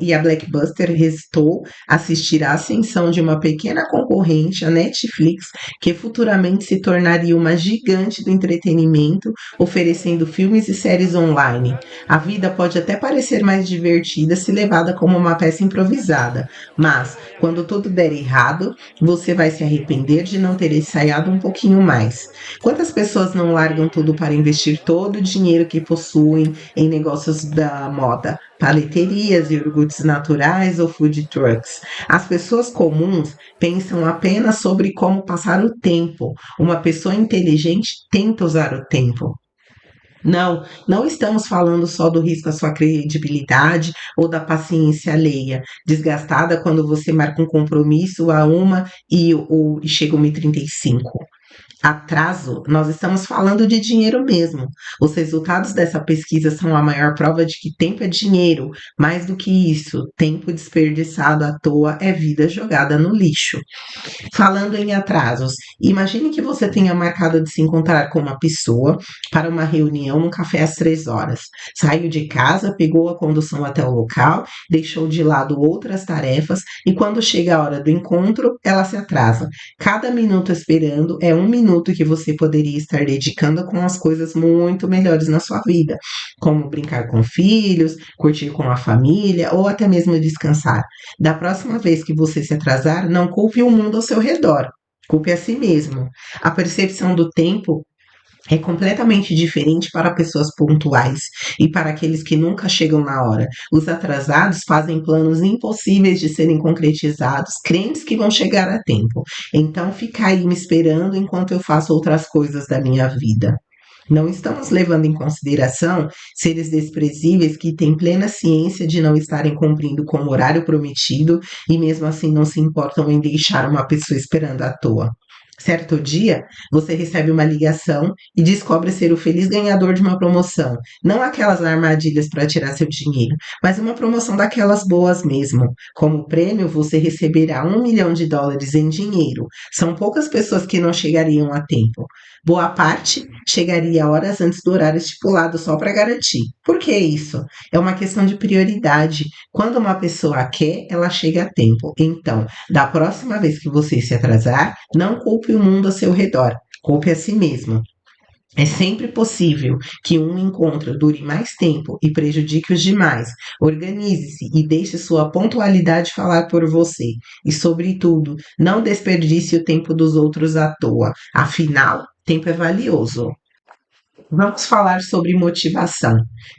e a Blockbuster restou assistir à ascensão de uma pequena concorrente, a Netflix, que futuramente se tornaria uma gigante do entretenimento, oferecendo filmes e séries online. A vida pode até parecer mais divertida se levada como uma peça improvisada, mas quando tudo der errado, você vai se arrepender arrepender de não ter ensaiado um pouquinho mais. Quantas pessoas não largam tudo para investir todo o dinheiro que possuem em negócios da moda? Paleterias, iogurtes naturais ou food trucks. As pessoas comuns pensam apenas sobre como passar o tempo. Uma pessoa inteligente tenta usar o tempo. Não estamos falando só do risco à sua credibilidade ou da paciência alheia, desgastada quando você marca um compromisso a uma e chega 1h35. Atraso, nós estamos falando de dinheiro mesmo. Os resultados dessa pesquisa são a maior prova de que tempo é dinheiro. Mais do que isso, tempo desperdiçado à toa é vida jogada no lixo. Falando em atrasos, imagine que você tenha marcado de se encontrar com uma pessoa para uma reunião num café às 3 horas. Saiu de casa, pegou a condução até o local, deixou de lado outras tarefas e quando chega a hora do encontro, ela se atrasa. Cada minuto esperando é um minuto que você poderia estar dedicando com as coisas muito melhores na sua vida, como brincar com filhos, curtir com a família ou até mesmo descansar. Da próxima vez que você se atrasar, não culpe o mundo ao seu redor, culpe a si mesmo. A percepção do tempo é completamente diferente para pessoas pontuais e para aqueles que nunca chegam na hora. Os atrasados fazem planos impossíveis de serem concretizados, crentes que vão chegar a tempo. Então fica aí me esperando enquanto eu faço outras coisas da minha vida. Não estamos levando em consideração seres desprezíveis que têm plena ciência de não estarem cumprindo com o horário prometido e mesmo assim não se importam em deixar uma pessoa esperando à toa. Certo dia, você recebe uma ligação e descobre ser o feliz ganhador de uma promoção. Não aquelas armadilhas para tirar seu dinheiro, mas uma promoção daquelas boas mesmo. Como prêmio, você receberá US$ 1 milhão em dinheiro. São poucas pessoas que não chegariam a tempo. Boa parte chegaria horas antes do horário estipulado só para garantir. Por que isso? É uma questão de prioridade. Quando uma pessoa quer, ela chega a tempo. Então, da próxima vez que você se atrasar, não culpe o mundo ao seu redor, culpe a si mesmo. É sempre possível que um encontro dure mais tempo e prejudique os demais. Organize-se e deixe sua pontualidade falar por você. E, sobretudo, não desperdice o tempo dos outros à toa. Afinal, tempo é valioso. Vamos falar sobre motivação.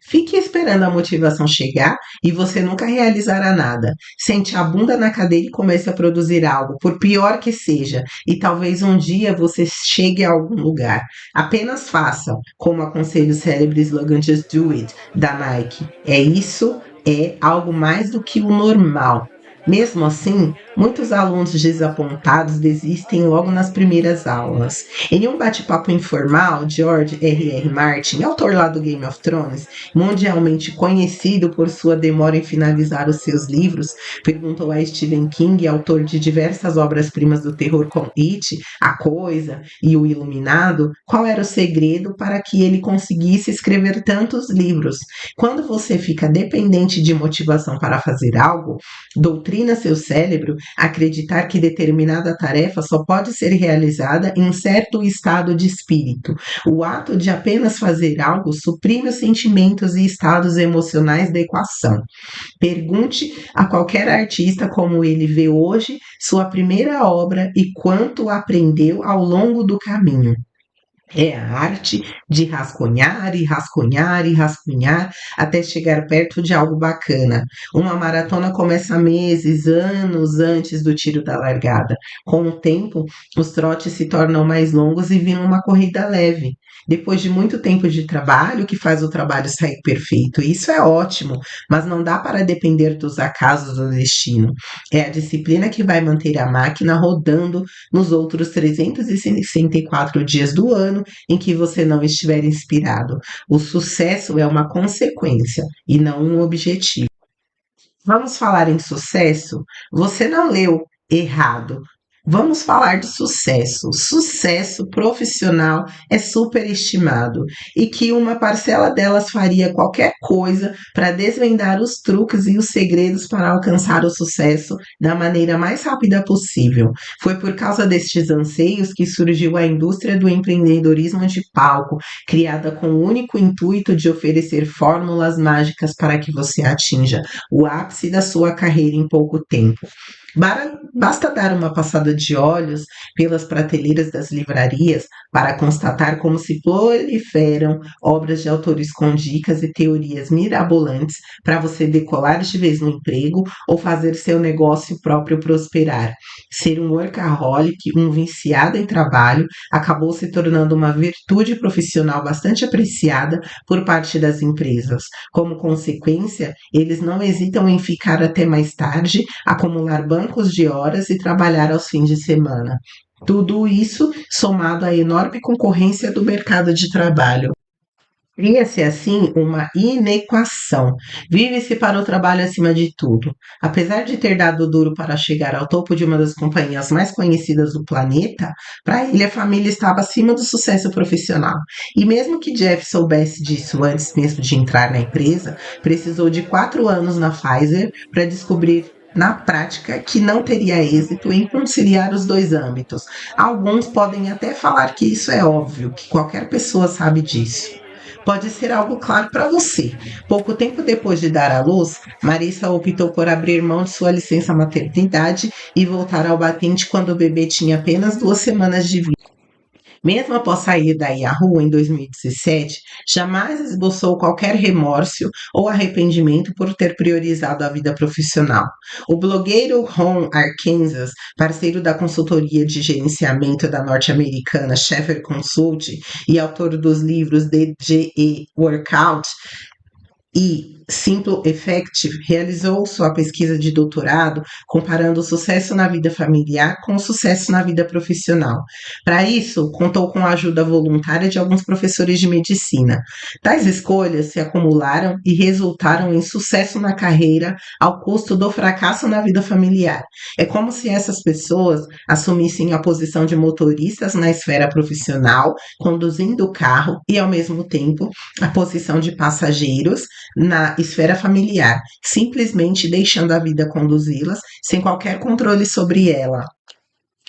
Fique esperando a motivação chegar e você nunca realizará nada. Sente a bunda na cadeira e comece a produzir algo, por pior que seja, e talvez um dia você chegue a algum lugar. Apenas faça, como aconselha o célebre slogan Just Do It, da Nike. É algo mais do que o normal. Mesmo assim, muitos alunos desapontados desistem logo nas primeiras aulas. Em um bate-papo informal, George R. Martin, autor lá do Game of Thrones, mundialmente conhecido por sua demora em finalizar os seus livros, perguntou a Stephen King, autor de diversas obras-primas do terror como It, A Coisa e O Iluminado, qual era o segredo para que ele conseguisse escrever tantos livros. Quando você fica dependente de motivação para fazer algo, doutrina seu cérebro a acreditar que determinada tarefa só pode ser realizada em certo estado de espírito. O ato de apenas fazer algo suprime os sentimentos e estados emocionais da equação. Pergunte a qualquer artista como ele vê hoje sua primeira obra e quanto aprendeu ao longo do caminho. É a arte de rascunhar e rascunhar e rascunhar até chegar perto de algo bacana. Uma maratona começa meses, anos antes do tiro da largada. Com o tempo, os trotes se tornam mais longos e viram uma corrida leve. Depois de muito tempo de trabalho, que faz o trabalho sair perfeito. Isso é ótimo, mas não dá para depender dos acasos do destino. É a disciplina que vai manter a máquina rodando nos outros 364 dias do ano em que você não estiver inspirado. O sucesso é uma consequência e não um objetivo. Vamos falar em sucesso? Você não leu errado. Vamos falar de sucesso. Sucesso profissional é superestimado e que uma parcela delas faria qualquer coisa para desvendar os truques e os segredos para alcançar o sucesso da maneira mais rápida possível. Foi por causa destes anseios que surgiu a indústria do empreendedorismo de palco, criada com o único intuito de oferecer fórmulas mágicas para que você atinja o ápice da sua carreira em pouco tempo. Basta dar uma passada de olhos pelas prateleiras das livrarias para constatar como se proliferam obras de autores com dicas e teorias mirabolantes para você decolar de vez no emprego ou fazer seu negócio próprio prosperar. Ser um workaholic, um viciado em trabalho, acabou se tornando uma virtude profissional bastante apreciada por parte das empresas. Como consequência, eles não hesitam em ficar até mais tarde, acumular bancos de horas e trabalhar aos fins de semana. Tudo isso somado à enorme concorrência do mercado de trabalho. Cria-se assim uma inequação. Vive-se para o trabalho acima de tudo. Apesar de ter dado duro para chegar ao topo de uma das companhias mais conhecidas do planeta, para ele a família estava acima do sucesso profissional. E mesmo que Jeff soubesse disso antes mesmo de entrar na empresa, precisou de 4 anos na Pfizer para descobrir na prática que não teria êxito em conciliar os dois âmbitos. Alguns podem até falar que isso é óbvio, que qualquer pessoa sabe disso. Pode ser algo claro para você. Pouco tempo depois de dar à luz, Marissa optou por abrir mão de sua licença maternidade e voltar ao batente quando o bebê tinha apenas 2 semanas de vida. Mesmo após sair da Yahoo em 2017, jamais esboçou qualquer remorso ou arrependimento por ter priorizado a vida profissional. O blogueiro Ron Arkansas, parceiro da consultoria de gerenciamento da norte-americana Sheffer Consult e autor dos livros DGE Workout e Simple Effective, realizou sua pesquisa de doutorado comparando o sucesso na vida familiar com o sucesso na vida profissional. Para isso, contou com a ajuda voluntária de alguns professores de medicina. Tais escolhas se acumularam e resultaram em sucesso na carreira ao custo do fracasso na vida familiar. É como se essas pessoas assumissem a posição de motoristas na esfera profissional, conduzindo o carro, e ao mesmo tempo a posição de passageiros na esfera familiar, simplesmente deixando a vida conduzi-las sem qualquer controle sobre ela.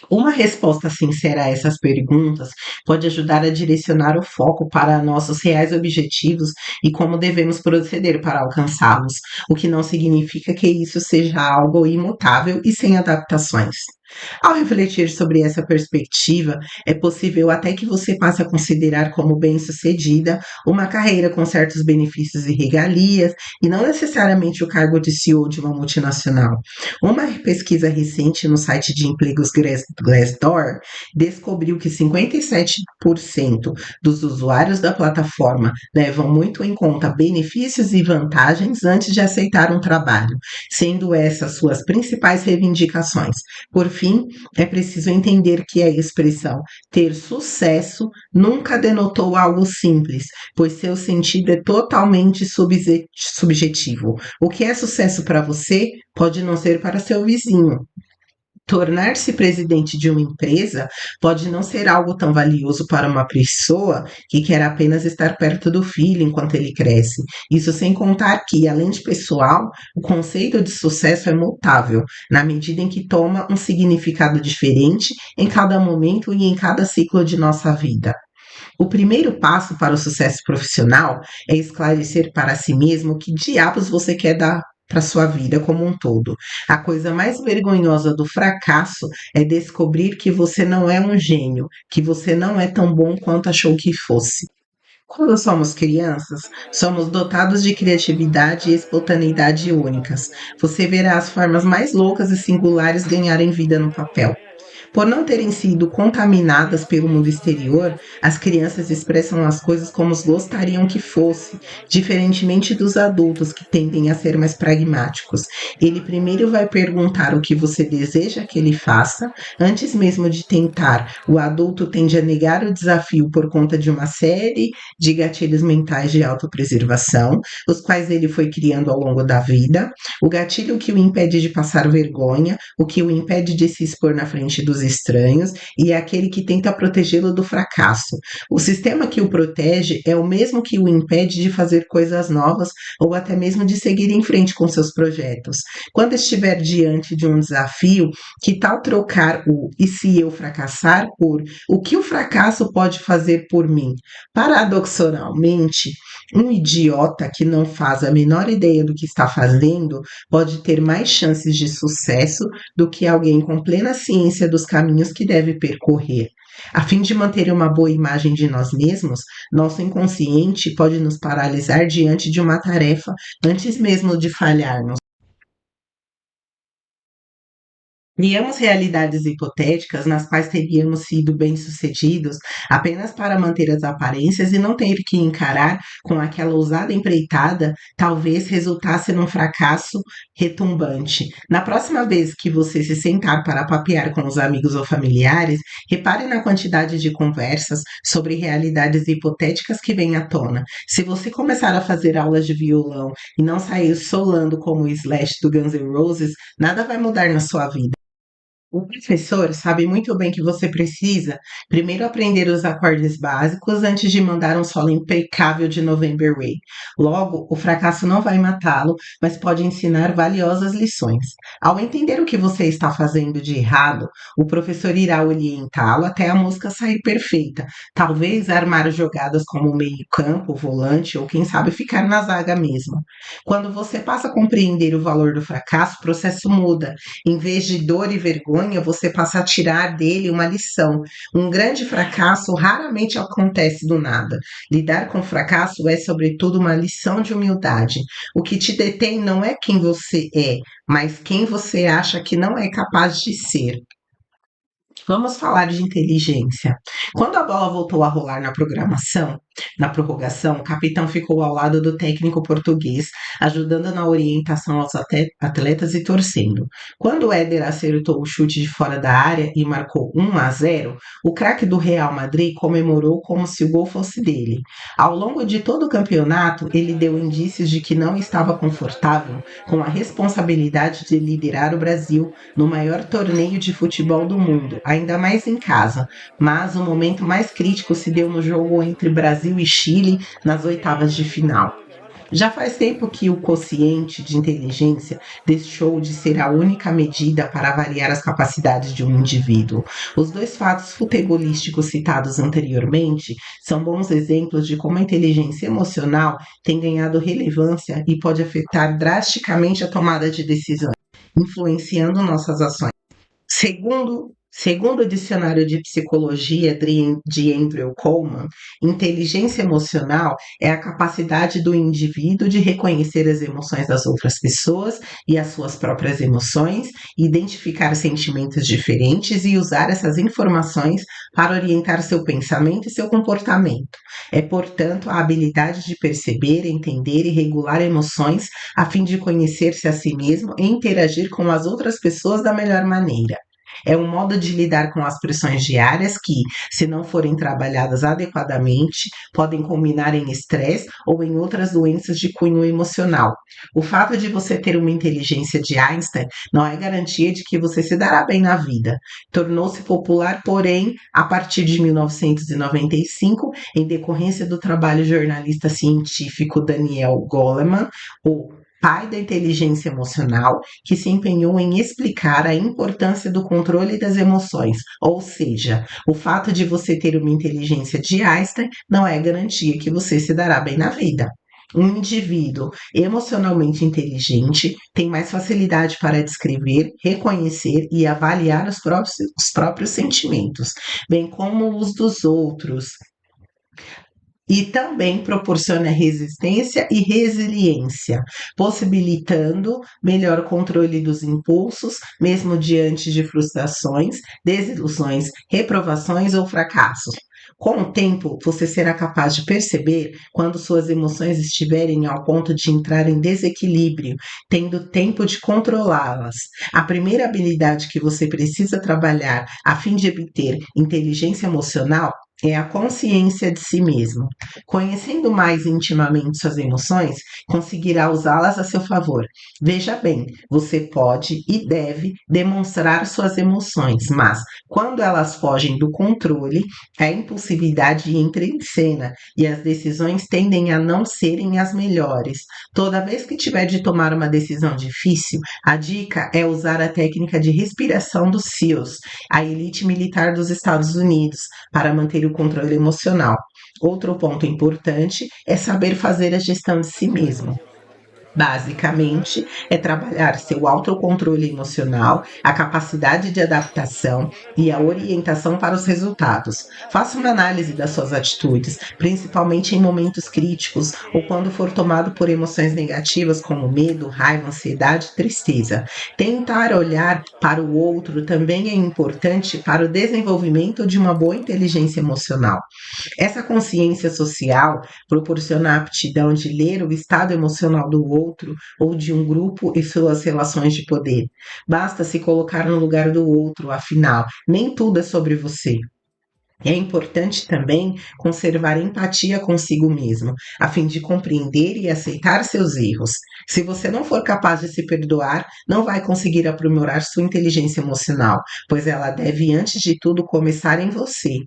Uma resposta sincera a essas perguntas pode ajudar a direcionar o foco para nossos reais objetivos e como devemos proceder para alcançá-los, o que não significa que isso seja algo imutável e sem adaptações. Ao refletir sobre essa perspectiva, é possível até que você passe a considerar como bem-sucedida uma carreira com certos benefícios e regalias, e não necessariamente o cargo de CEO de uma multinacional. Uma pesquisa recente no site de empregos Glassdoor descobriu que 57% dos usuários da plataforma levam muito em conta benefícios e vantagens antes de aceitar um trabalho, sendo essas suas principais reivindicações. Por fim, é preciso entender que a expressão ter sucesso nunca denotou algo simples, pois seu sentido é totalmente subjetivo. O que é sucesso para você pode não ser para seu vizinho. Tornar-se presidente de uma empresa pode não ser algo tão valioso para uma pessoa que quer apenas estar perto do filho enquanto ele cresce. Isso sem contar que, além de pessoal, o conceito de sucesso é mutável, na medida em que toma um significado diferente em cada momento e em cada ciclo de nossa vida. O primeiro passo para o sucesso profissional é esclarecer para si mesmo o que diabos você quer dar para sua vida como um todo. A coisa mais vergonhosa do fracasso é descobrir que você não é um gênio, que você não é tão bom quanto achou que fosse. Quando somos crianças, somos dotados de criatividade e espontaneidade únicas. Você verá as formas mais loucas e singulares ganharem vida no papel. Por não terem sido contaminadas pelo mundo exterior, as crianças expressam as coisas como gostariam que fosse, diferentemente dos adultos que tendem a ser mais pragmáticos. Ele primeiro vai perguntar o que você deseja que ele faça, antes mesmo de tentar. O adulto tende a negar o desafio por conta de uma série de gatilhos mentais de autopreservação, os quais ele foi criando ao longo da vida. O gatilho que o impede de passar vergonha, o que o impede de se expor na frente dos estranhos, e é aquele que tenta protegê-lo do fracasso. O sistema que o protege é o mesmo que o impede de fazer coisas novas ou até mesmo de seguir em frente com seus projetos. Quando estiver diante de um desafio, que tal trocar o "e se eu fracassar" por "o que o fracasso pode fazer por mim"? Paradoxalmente, Um idiota que não faz a menor ideia do que está fazendo pode ter mais chances de sucesso do que alguém com plena ciência dos caminhos que deve percorrer. A fim de manter uma boa imagem de nós mesmos, nosso inconsciente pode nos paralisar diante de uma tarefa antes mesmo de falharmos. Criamos realidades hipotéticas nas quais teríamos sido bem-sucedidos apenas para manter as aparências e não ter que encarar com aquela ousada empreitada, talvez resultasse num fracasso retumbante. Na próxima vez que você se sentar para papear com os amigos ou familiares, repare na quantidade de conversas sobre realidades hipotéticas que vem à tona. Se você começar a fazer aulas de violão e não sair solando como o Slash do Guns N' Roses, nada vai mudar na sua vida. O professor sabe muito bem que você precisa primeiro aprender os acordes básicos antes de mandar um solo impecável de November Rain. Logo, o fracasso não vai matá-lo, mas pode ensinar valiosas lições. Ao entender o que você está fazendo de errado, o professor irá orientá-lo até a música sair perfeita. Talvez armar jogadas como meio-campo, volante ou quem sabe ficar na zaga mesmo. Quando você passa a compreender o valor do fracasso, o processo muda. Em vez de dor e vergonha, você passa a tirar dele uma lição. Um grande fracasso raramente acontece do nada. Lidar com fracasso é, sobretudo, uma lição de humildade. O que te detém não é quem você é, mas quem você acha que não é capaz de ser. Vamos falar de inteligência. Quando a bola voltou a rolar na prorrogação, o capitão ficou ao lado do técnico português, ajudando na orientação aos atletas e torcendo. Quando o Éder acertou o chute de fora da área e marcou 1-0, o craque do Real Madrid comemorou como se o gol fosse dele. Ao longo de todo o campeonato, ele deu indícios de que não estava confortável com a responsabilidade de liderar o Brasil no maior torneio de futebol do mundo, ainda mais em casa. Mas o momento mais crítico se deu no jogo entre Brasil e Chile nas oitavas de final. Já faz tempo que o quociente de inteligência deixou de ser a única medida para avaliar as capacidades de um indivíduo. Os dois fatos futebolísticos citados anteriormente são bons exemplos de como a inteligência emocional tem ganhado relevância e pode afetar drasticamente a tomada de decisões, influenciando nossas ações. Segundo o dicionário de psicologia de Andrew Coleman, inteligência emocional é a capacidade do indivíduo de reconhecer as emoções das outras pessoas e as suas próprias emoções, identificar sentimentos diferentes e usar essas informações para orientar seu pensamento e seu comportamento. É, portanto, a habilidade de perceber, entender e regular emoções a fim de conhecer-se a si mesmo e interagir com as outras pessoas da melhor maneira. É um modo de lidar com as pressões diárias que, se não forem trabalhadas adequadamente, podem culminar em estresse ou em outras doenças de cunho emocional. O fato de você ter uma inteligência de Einstein não é garantia de que você se dará bem na vida. Tornou-se popular, porém, a partir de 1995, em decorrência do trabalho jornalista científico Daniel Goleman, o pai da inteligência emocional, que se empenhou em explicar a importância do controle das emoções, ou seja, o fato de você ter uma inteligência de Einstein não é garantia que você se dará bem na vida. Um indivíduo emocionalmente inteligente tem mais facilidade para descrever, reconhecer e avaliar os próprios sentimentos, bem como os dos outros, e também proporciona resistência e resiliência, possibilitando melhor controle dos impulsos, mesmo diante de frustrações, desilusões, reprovações ou fracassos. Com o tempo, você será capaz de perceber quando suas emoções estiverem ao ponto de entrar em desequilíbrio, tendo tempo de controlá-las. A primeira habilidade que você precisa trabalhar a fim de obter inteligência emocional é a consciência de si mesmo. Conhecendo mais intimamente suas emoções, conseguirá usá-las a seu favor. Veja bem, você pode e deve demonstrar suas emoções, mas quando elas fogem do controle, a impulsividade entra em cena e as decisões tendem a não serem as melhores. Toda vez que tiver de tomar uma decisão difícil, a dica é usar a técnica de respiração dos SEALs, a elite militar dos Estados Unidos, para manter o o controle emocional. Outro ponto importante é saber fazer a gestão de si mesmo. Basicamente, é trabalhar seu autocontrole emocional, a capacidade de adaptação e a orientação para os resultados. Faça uma análise das suas atitudes, principalmente em momentos críticos ou quando for tomado por emoções negativas como medo, raiva, ansiedade e tristeza. Tentar olhar para o outro também é importante para o desenvolvimento de uma boa inteligência emocional. Essa consciência social proporciona a aptidão de ler o estado emocional do outro ou de um grupo e suas relações de poder. Basta se colocar no lugar do outro, afinal, nem tudo é sobre você. É importante também conservar empatia consigo mesmo, a fim de compreender e aceitar seus erros. Se você não for capaz de se perdoar, não vai conseguir aprimorar sua inteligência emocional, pois ela deve, antes de tudo, começar em você.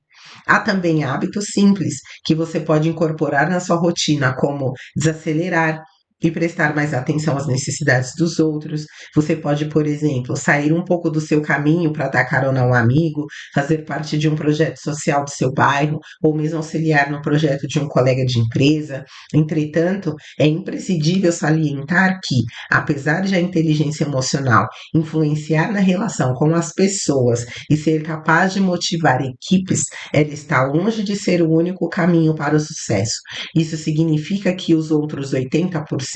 Há também hábitos simples que você pode incorporar na sua rotina, como desacelerar e prestar mais atenção às necessidades dos outros. Você pode, por exemplo, sair um pouco do seu caminho para dar carona a um amigo, fazer parte de um projeto social do seu bairro, ou mesmo auxiliar no projeto de um colega de empresa. Entretanto, é imprescindível salientar que, apesar de a inteligência emocional influenciar na relação com as pessoas e ser capaz de motivar equipes, ela está longe de ser o único caminho para o sucesso. Isso significa que os outros 80%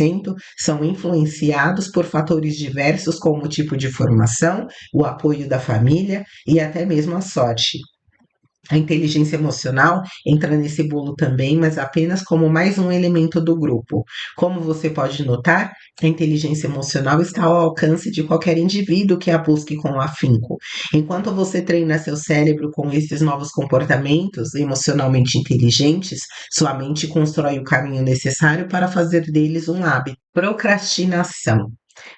são influenciados por fatores diversos, como o tipo de formação, o apoio da família e até mesmo a sorte. A inteligência emocional entra nesse bolo também, mas apenas como mais um elemento do grupo. Como você pode notar, a inteligência emocional está ao alcance de qualquer indivíduo que a busque com afinco. Enquanto você treina seu cérebro com esses novos comportamentos emocionalmente inteligentes, sua mente constrói o caminho necessário para fazer deles um hábito. Procrastinação.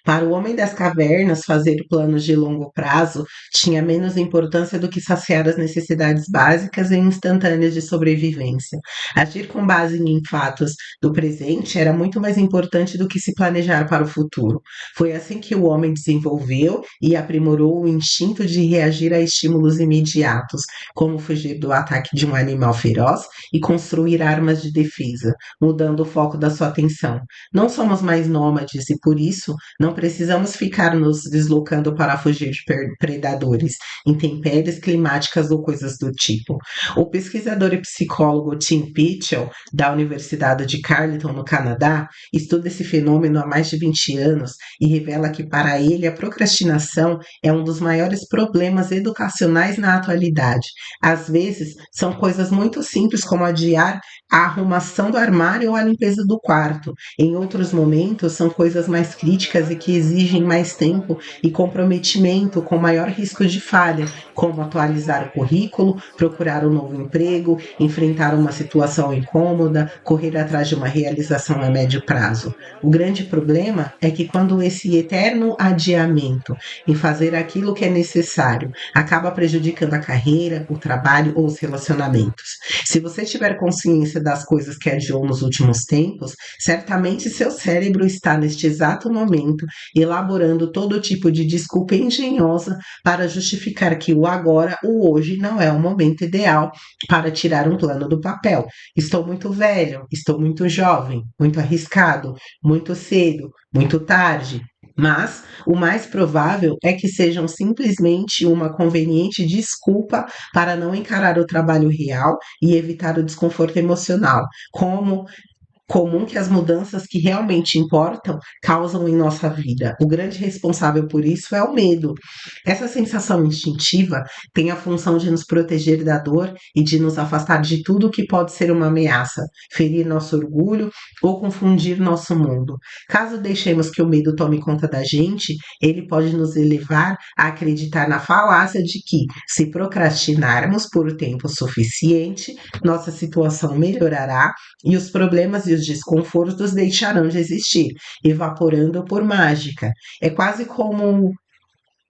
Para o homem das cavernas, fazer planos de longo prazo tinha menos importância do que saciar as necessidades básicas e instantâneas de sobrevivência. Agir com base em fatos do presente era muito mais importante do que se planejar para o futuro. Foi assim que o homem desenvolveu e aprimorou o instinto de reagir a estímulos imediatos, como fugir do ataque de um animal feroz e construir armas de defesa, mudando o foco da sua atenção. Não somos mais nômades e, por isso, não precisamos ficar nos deslocando para fugir de predadores, intempéries climáticas ou coisas do tipo. O pesquisador e psicólogo Tim Pitchell, da Universidade de Carleton, no Canadá, estuda esse fenômeno há mais de 20 anos e revela que, para ele, a procrastinação é um dos maiores problemas educacionais na atualidade. Às vezes, são coisas muito simples como adiar a arrumação do armário ou a limpeza do quarto. Em outros momentos, são coisas mais críticas e que exigem mais tempo e comprometimento com maior risco de falha, como atualizar o currículo, procurar um novo emprego, enfrentar uma situação incômoda, correr atrás de uma realização a médio prazo. O grande problema é que quando esse eterno adiamento em fazer aquilo que é necessário acaba prejudicando a carreira, o trabalho ou os relacionamentos. Se você tiver consciência das coisas que adiou nos últimos tempos, certamente seu cérebro está neste exato momento elaborando todo tipo de desculpa engenhosa para justificar que o agora, o hoje, não é o momento ideal para tirar um plano do papel. Estou muito velho, estou muito jovem, muito arriscado, muito cedo, muito tarde. Mas o mais provável é que sejam simplesmente uma conveniente desculpa para não encarar o trabalho real e evitar o desconforto emocional, como comum que as mudanças que realmente importam causam em nossa vida. O grande responsável por isso é o medo. Essa sensação instintiva tem a função de nos proteger da dor e de nos afastar de tudo que pode ser uma ameaça, ferir nosso orgulho ou confundir nosso mundo. Caso deixemos que o medo tome conta da gente, ele pode nos levar a acreditar na falácia de que, se procrastinarmos por tempo suficiente, nossa situação melhorará e os problemas e os desconfortos deixarão de existir, evaporando por mágica. É quase como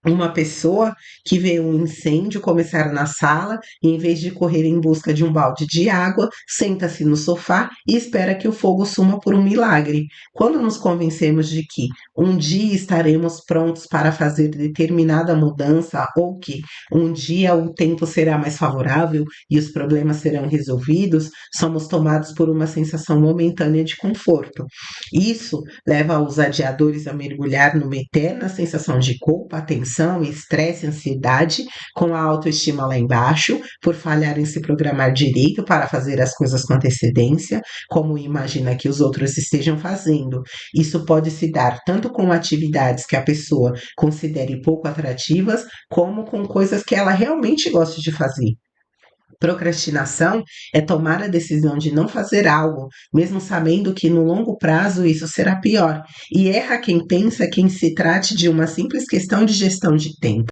Uma pessoa que vê um incêndio começar na sala e, em vez de correr em busca de um balde de água, senta-se no sofá e espera que o fogo suma por um milagre. Quando nos convencemos de que um dia estaremos prontos para fazer determinada mudança ou que um dia o tempo será mais favorável e os problemas serão resolvidos, somos tomados por uma sensação momentânea de conforto. Isso leva os adiadores a mergulhar numa eterna sensação de culpa, tensão, estresse, ansiedade, com a autoestima lá embaixo, por falhar em se programar direito para fazer as coisas com antecedência, como imagina que os outros estejam fazendo. Isso pode se dar tanto com atividades que a pessoa considere pouco atrativas, como com coisas que ela realmente gosta de fazer. Procrastinação é tomar a decisão de não fazer algo, mesmo sabendo que no longo prazo isso será pior. E erra quem pensa que se trate de uma simples questão de gestão de tempo.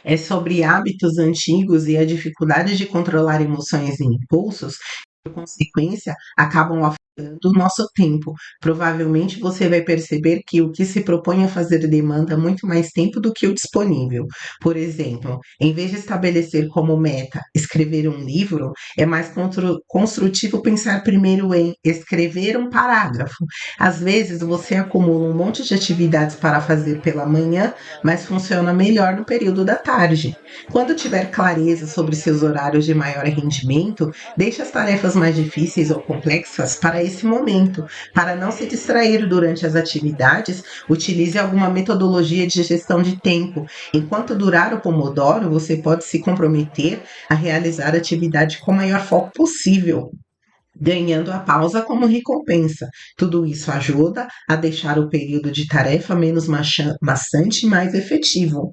É sobre hábitos antigos e a dificuldade de controlar emoções e impulsos, por consequência, acabam afetando o nosso tempo. Provavelmente você vai perceber que o que se propõe a fazer demanda muito mais tempo do que o disponível. Por exemplo, em vez de estabelecer como meta escrever um livro, é mais construtivo pensar primeiro em escrever um parágrafo. Às vezes você acumula um monte de atividades para fazer pela manhã, mas funciona melhor no período da tarde. Quando tiver clareza sobre seus horários de maior rendimento, deixe as tarefas mais difíceis ou complexas para esse momento. Para não se distrair durante as atividades, utilize alguma metodologia de gestão de tempo. Enquanto durar o Pomodoro, você pode se comprometer a realizar a atividade com o maior foco possível, ganhando a pausa como recompensa. Tudo isso ajuda a deixar o período de tarefa menos maçante e mais efetivo.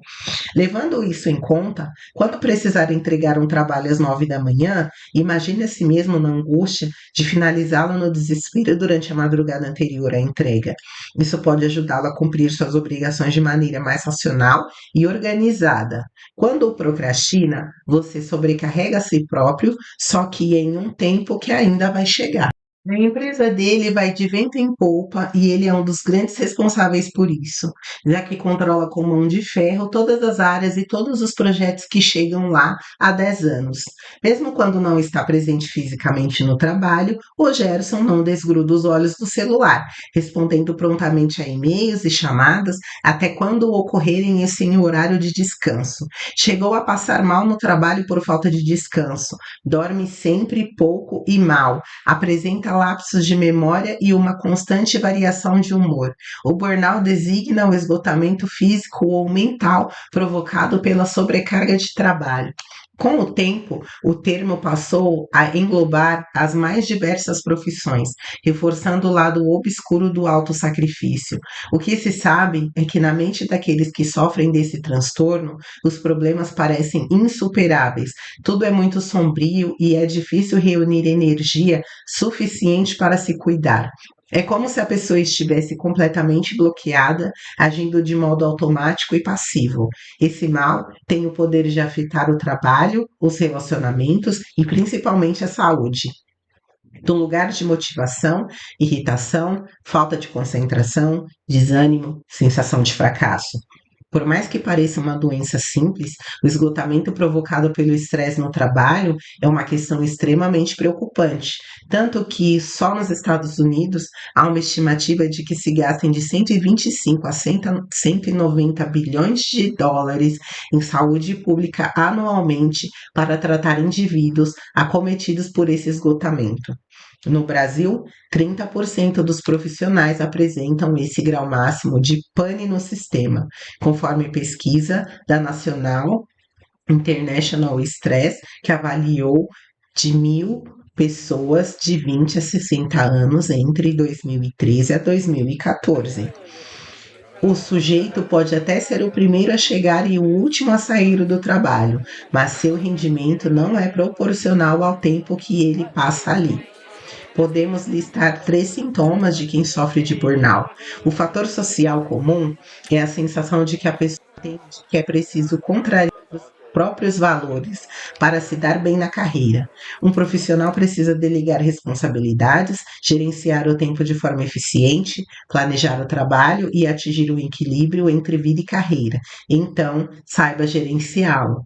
Levando isso em conta, quando precisar entregar um trabalho às 9 da manhã, imagine a si mesmo na angústia de finalizá-lo no desespero durante a madrugada anterior à entrega. Isso pode ajudá-lo a cumprir suas obrigações de maneira mais racional e organizada. Quando procrastina, você sobrecarrega a si próprio, só que em um tempo que ainda vai chegar. A empresa dele vai de vento em polpa e ele é um dos grandes responsáveis por isso, já que controla com mão de ferro todas as áreas e todos os projetos que chegam lá há 10 anos. Mesmo quando não está presente fisicamente no trabalho, o Gerson não desgruda os olhos do celular, respondendo prontamente a e-mails e chamadas até quando ocorrerem esse em horário de descanso. Chegou a passar mal no trabalho por falta de descanso, dorme sempre pouco e mal, apresenta lapsos de memória e uma constante variação de humor. O burnout designa o esgotamento físico ou mental provocado pela sobrecarga de trabalho. Com o tempo, o termo passou a englobar as mais diversas profissões, reforçando o lado obscuro do autossacrifício. O que se sabe é que na mente daqueles que sofrem desse transtorno, os problemas parecem insuperáveis. Tudo é muito sombrio e é difícil reunir energia suficiente para se cuidar. É como se a pessoa estivesse completamente bloqueada, agindo de modo automático e passivo. Esse mal tem o poder de afetar o trabalho, os relacionamentos e principalmente a saúde. Do lugar de motivação, irritação, falta de concentração, desânimo, sensação de fracasso. Por mais que pareça uma doença simples, o esgotamento provocado pelo estresse no trabalho é uma questão extremamente preocupante. Tanto que só nos Estados Unidos há uma estimativa de que se gastem de 125 a 190 bilhões de dólares em saúde pública anualmente para tratar indivíduos acometidos por esse esgotamento. No Brasil, 30% dos profissionais apresentam esse grau máximo de pane no sistema, conforme pesquisa da National International Stress, que avaliou de 1.000 pessoas de 20 a 60 anos entre 2013 a 2014. O sujeito pode até ser o primeiro a chegar e o último a sair do trabalho, mas seu rendimento não é proporcional ao tempo que ele passa ali. Podemos listar 3 sintomas de quem sofre de burnout. O fator social comum é a sensação de que a pessoa tem que é preciso contrariar próprios valores para se dar bem na carreira. Um profissional precisa delegar responsabilidades, gerenciar o tempo de forma eficiente, planejar o trabalho e atingir o equilíbrio entre vida e carreira. Então, saiba gerenciá-lo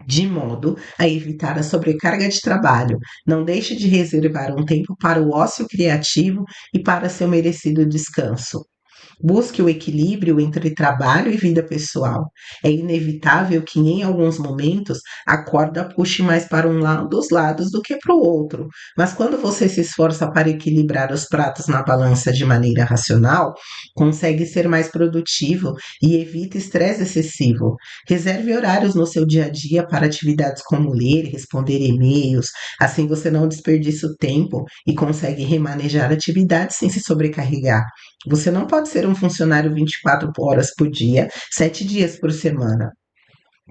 de modo a evitar a sobrecarga de trabalho. Não deixe de reservar um tempo para o ócio criativo e para seu merecido descanso. Busque o equilíbrio entre trabalho e vida pessoal. É inevitável que, em alguns momentos, a corda puxe mais para dos lados do que para o outro. Mas quando você se esforça para equilibrar os pratos na balança de maneira racional, consegue ser mais produtivo e evita estresse excessivo. Reserve horários no seu dia a dia para atividades como ler, responder e-mails. Assim você não desperdiça o tempo e consegue remanejar atividades sem se sobrecarregar. Você não pode ser um funcionário 24 horas por dia, 7 dias por semana.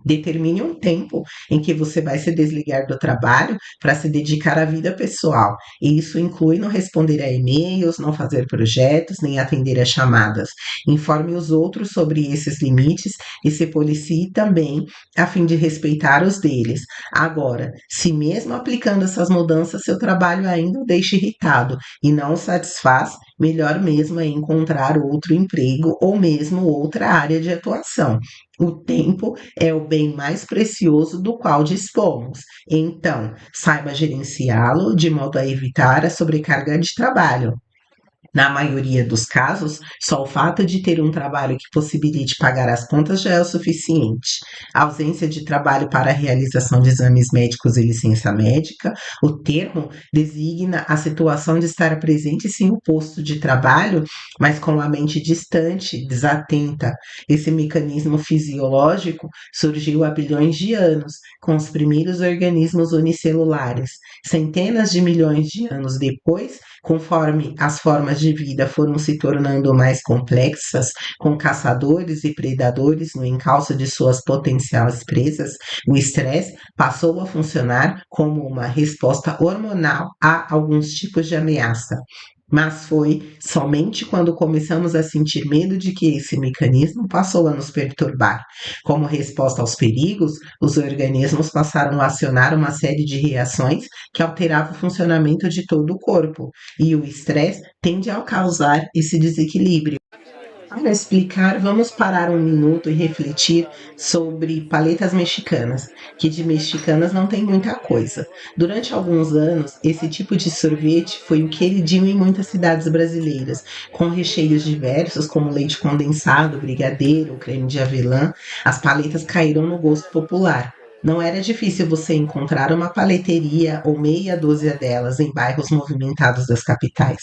Determine um tempo em que você vai se desligar do trabalho para se dedicar à vida pessoal. E isso inclui não responder a e-mails, não fazer projetos, nem atender a chamadas. Informe os outros sobre esses limites e se policie também a fim de respeitar os deles. Agora, se mesmo aplicando essas mudanças seu trabalho ainda o deixa irritado e não o satisfaz, melhor mesmo é encontrar outro emprego ou mesmo outra área de atuação. O tempo é o bem mais precioso do qual dispomos. Então, saiba gerenciá-lo de modo a evitar a sobrecarga de trabalho. Na maioria dos casos, só o fato de ter um trabalho que possibilite pagar as contas já é o suficiente. A ausência de trabalho para a realização de exames médicos e licença médica, o termo designa a situação de estar presente sem o posto de trabalho, mas com a mente distante, desatenta. Esse mecanismo fisiológico surgiu há bilhões de anos, com os primeiros organismos unicelulares. Centenas de milhões de anos depois, conforme as formas de vida foram se tornando mais complexas, com caçadores e predadores no encalço de suas potenciais presas, o estresse passou a funcionar como uma resposta hormonal a alguns tipos de ameaça. Mas foi somente quando começamos a sentir medo de que esse mecanismo passou a nos perturbar. Como resposta aos perigos, os organismos passaram a acionar uma série de reações que alteravam o funcionamento de todo o corpo, e o estresse tende a causar esse desequilíbrio. Para explicar, vamos parar um minuto e refletir sobre paletas mexicanas, que de mexicanas não tem muita coisa. Durante alguns anos, esse tipo de sorvete foi o queridinho em muitas cidades brasileiras, com recheios diversos como leite condensado, brigadeiro, creme de avelã. As paletas caíram no gosto popular. Não era difícil você encontrar uma paleteria ou meia dúzia delas em bairros movimentados das capitais.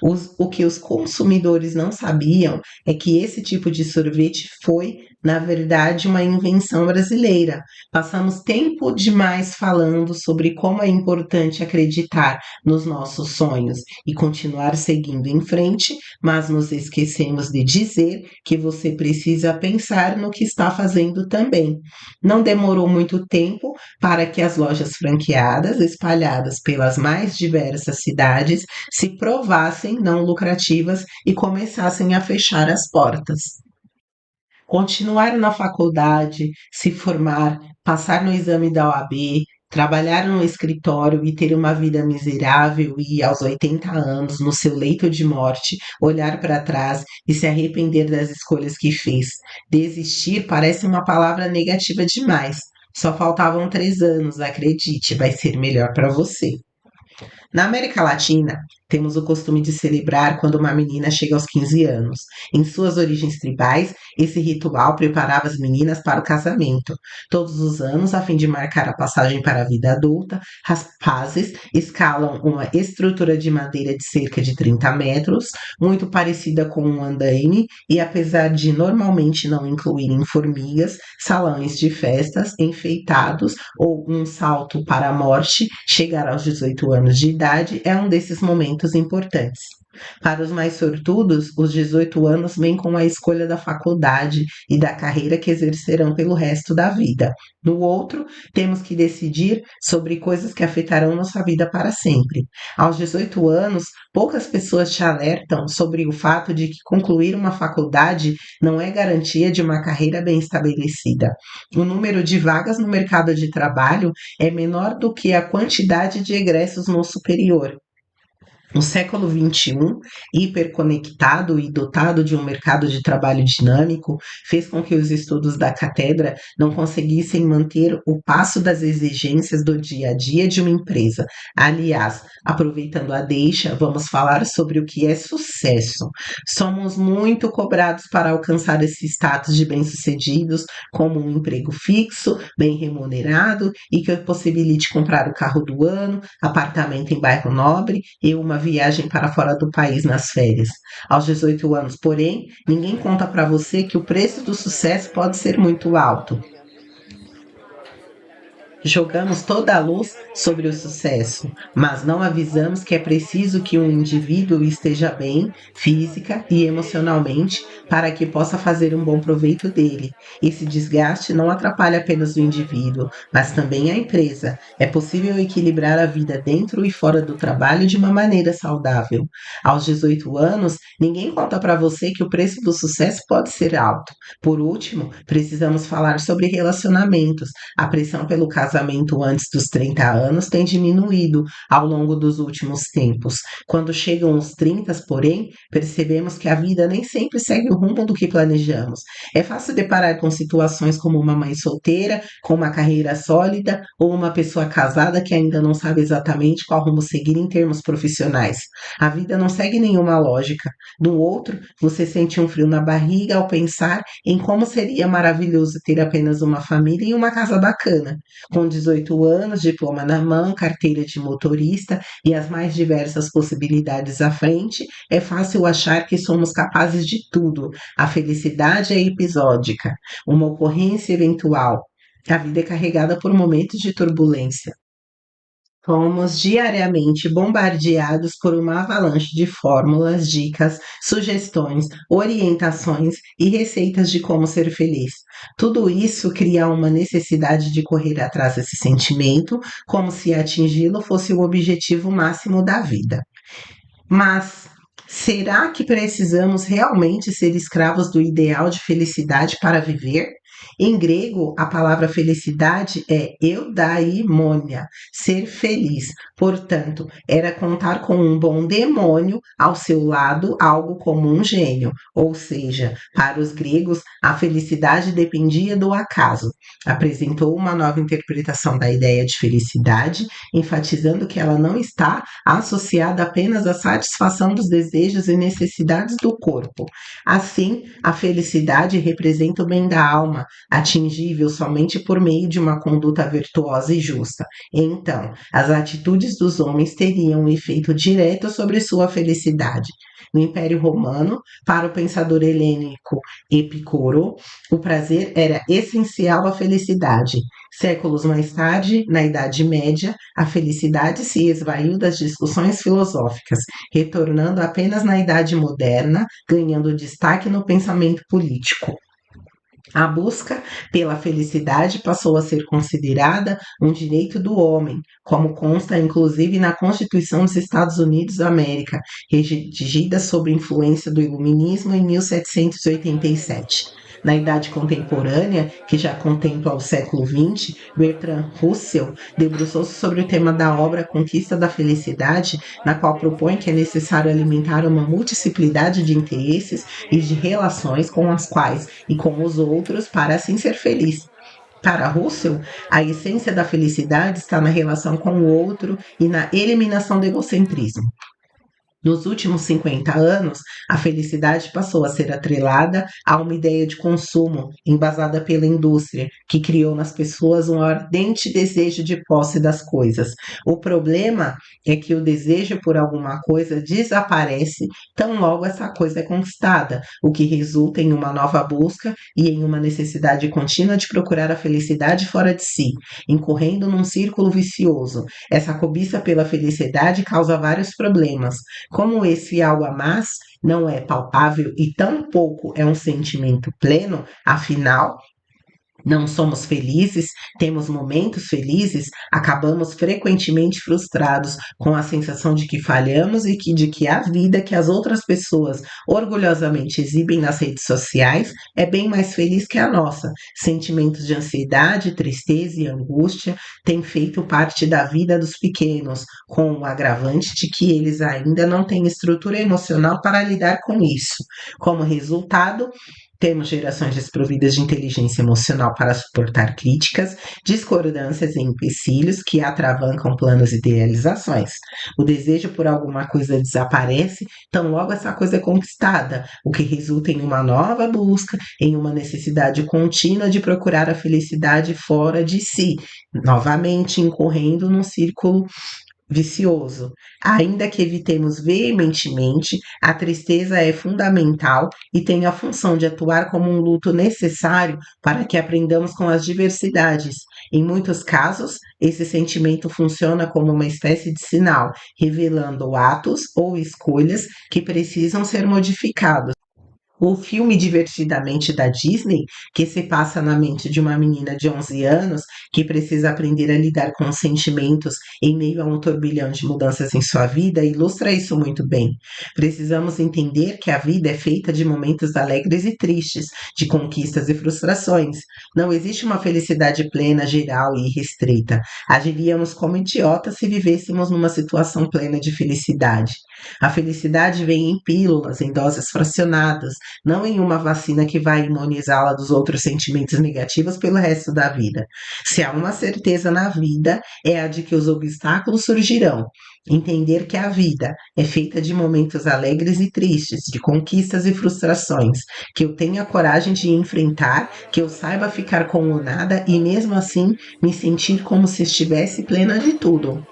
O que os consumidores não sabiam é que esse tipo de sorvete foi, na verdade, uma invenção brasileira. Passamos tempo demais falando sobre como é importante acreditar nos nossos sonhos e continuar seguindo em frente, mas nos esquecemos de dizer que você precisa pensar no que está fazendo também. Não demorou muito tempo para que as lojas franqueadas, espalhadas pelas mais diversas cidades, se provassem não lucrativas e começassem a fechar as portas. Continuar na faculdade, se formar, passar no exame da OAB, trabalhar no escritório e ter uma vida miserável e, aos 80 anos, no seu leito de morte, olhar para trás e se arrepender das escolhas que fez. Desistir parece uma palavra negativa demais. Só faltavam 3 anos, acredite, vai ser melhor para você. Na América Latina, temos o costume de celebrar quando uma menina chega aos 15 anos. Em suas origens tribais, esse ritual preparava as meninas para o casamento. Todos os anos, a fim de marcar a passagem para a vida adulta, rapazes escalam uma estrutura de madeira de cerca de 30 metros, muito parecida com um andaime, e apesar de normalmente não incluírem formigas, salões de festas enfeitados ou um salto para a morte, chegar aos 18 anos de idade é um desses momentos importantes. Para os mais sortudos, os 18 anos vêm com a escolha da faculdade e da carreira que exercerão pelo resto da vida. No outro, temos que decidir sobre coisas que afetarão nossa vida para sempre. Aos 18 anos, poucas pessoas te alertam sobre o fato de que concluir uma faculdade não é garantia de uma carreira bem estabelecida. O número de vagas no mercado de trabalho é menor do que a quantidade de egressos no superior. O século XXI, hiperconectado e dotado de um mercado de trabalho dinâmico, fez com que os estudos da cátedra não conseguissem manter o passo das exigências do dia a dia de uma empresa. Aliás, aproveitando a deixa, vamos falar sobre o que é sucesso. Somos muito cobrados para alcançar esse status de bem-sucedidos, como um emprego fixo, bem remunerado e que possibilite comprar o carro do ano, apartamento em bairro nobre e uma viagem para fora do país nas férias. Aos 18 anos, porém, ninguém conta para você que o preço do sucesso pode ser muito alto. Jogamos toda a luz sobre o sucesso, mas não avisamos que é preciso que um indivíduo esteja bem física e emocionalmente para que possa fazer um bom proveito dele. Esse desgaste não atrapalha apenas o indivíduo, mas também a empresa. É possível equilibrar a vida dentro e fora do trabalho de uma maneira saudável. Aos 18 anos, ninguém conta para você que o preço do sucesso pode ser alto. Por último, precisamos falar sobre relacionamentos. A pressão pelo casamento antes dos 30 anos tem diminuído ao longo dos últimos tempos. Quando chegam os 30, porém, percebemos que a vida nem sempre segue o rumo do que planejamos. É fácil deparar com situações como uma mãe solteira, com uma carreira sólida, ou uma pessoa casada que ainda não sabe exatamente qual rumo seguir em termos profissionais. A vida não segue nenhuma lógica. No outro, você sente um frio na barriga ao pensar em como seria maravilhoso ter apenas uma família e uma casa bacana. Com 18 anos, diploma na mão, carteira de motorista e as mais diversas possibilidades à frente, é fácil achar que somos capazes de tudo. A felicidade é episódica, uma ocorrência eventual. A vida é carregada por momentos de turbulência. Somos diariamente bombardeados por uma avalanche de fórmulas, dicas, sugestões, orientações e receitas de como ser feliz. Tudo isso cria uma necessidade de correr atrás desse sentimento, como se atingi-lo fosse o objetivo máximo da vida. Mas será que precisamos realmente ser escravos do ideal de felicidade para viver? Em grego, a palavra felicidade é eudaimonia, ser feliz. Portanto, era contar com um bom demônio ao seu lado, algo como um gênio. Ou seja, para os gregos, a felicidade dependia do acaso. Apresentou uma nova interpretação da ideia de felicidade, enfatizando que ela não está associada apenas à satisfação dos desejos e necessidades do corpo. Assim, a felicidade representa o bem da alma, atingível somente por meio de uma conduta virtuosa e justa. Então, as atitudes dos homens teriam um efeito direto sobre sua felicidade. No Império Romano, para o pensador helênico Epicuro, o prazer era essencial à felicidade. Séculos mais tarde, na Idade Média, a felicidade se esvaiu das discussões filosóficas, retornando apenas na Idade Moderna, ganhando destaque no pensamento político. A busca pela felicidade passou a ser considerada um direito do homem, como consta inclusive na Constituição dos Estados Unidos da América, redigida sob influência do Iluminismo em 1787. Na Idade Contemporânea, que já contempla o século XX, Bertrand Russell debruçou-se sobre o tema da obra Conquista da Felicidade, na qual propõe que é necessário alimentar uma multiplicidade de interesses e de relações com as quais e com os outros para assim ser feliz. Para Russell, a essência da felicidade está na relação com o outro e na eliminação do egocentrismo. Nos últimos 50 anos, a felicidade passou a ser atrelada a uma ideia de consumo embasada pela indústria, que criou nas pessoas um ardente desejo de posse das coisas. O problema é que o desejo por alguma coisa desaparece tão logo essa coisa é conquistada, o que resulta em uma nova busca e em uma necessidade contínua de procurar a felicidade fora de si, incorrendo num círculo vicioso. Essa cobiça pela felicidade causa vários problemas, Como esse algo a mais não é palpável e tampouco é um sentimento pleno, afinal, não somos felizes, temos momentos felizes, acabamos frequentemente frustrados com a sensação de que falhamos e de que a vida que as outras pessoas orgulhosamente exibem nas redes sociais é bem mais feliz que a nossa. Sentimentos de ansiedade, tristeza e angústia têm feito parte da vida dos pequenos, com o agravante de que eles ainda não têm estrutura emocional para lidar com isso. Como resultado, temos gerações desprovidas de inteligência emocional para suportar críticas, discordâncias e empecilhos que atravancam planos e idealizações. O desejo por alguma coisa desaparece, tão logo essa coisa é conquistada, o que resulta em uma nova busca, em uma necessidade contínua de procurar a felicidade fora de si, novamente incorrendo num círculo vicioso. Ainda que evitemos veementemente, a tristeza é fundamental e tem a função de atuar como um luto necessário para que aprendamos com as diversidades. Em muitos casos, esse sentimento funciona como uma espécie de sinal, revelando atos ou escolhas que precisam ser modificados. O filme Divertidamente da Disney, que se passa na mente de uma menina de 11 anos que precisa aprender a lidar com os sentimentos em meio a um turbilhão de mudanças em sua vida, ilustra isso muito bem. Precisamos entender que a vida é feita de momentos alegres e tristes, de conquistas e frustrações. Não existe uma felicidade plena, geral e restrita. Agiríamos como idiotas se vivêssemos numa situação plena de felicidade. A felicidade vem em pílulas, em doses fracionadas, não em uma vacina que vai imunizá-la dos outros sentimentos negativos pelo resto da vida. Se há uma certeza na vida, é a de que os obstáculos surgirão. Entender que a vida é feita de momentos alegres e tristes, de conquistas e frustrações, que eu tenha coragem de enfrentar, que eu saiba ficar com o nada e mesmo assim me sentir como se estivesse plena de tudo.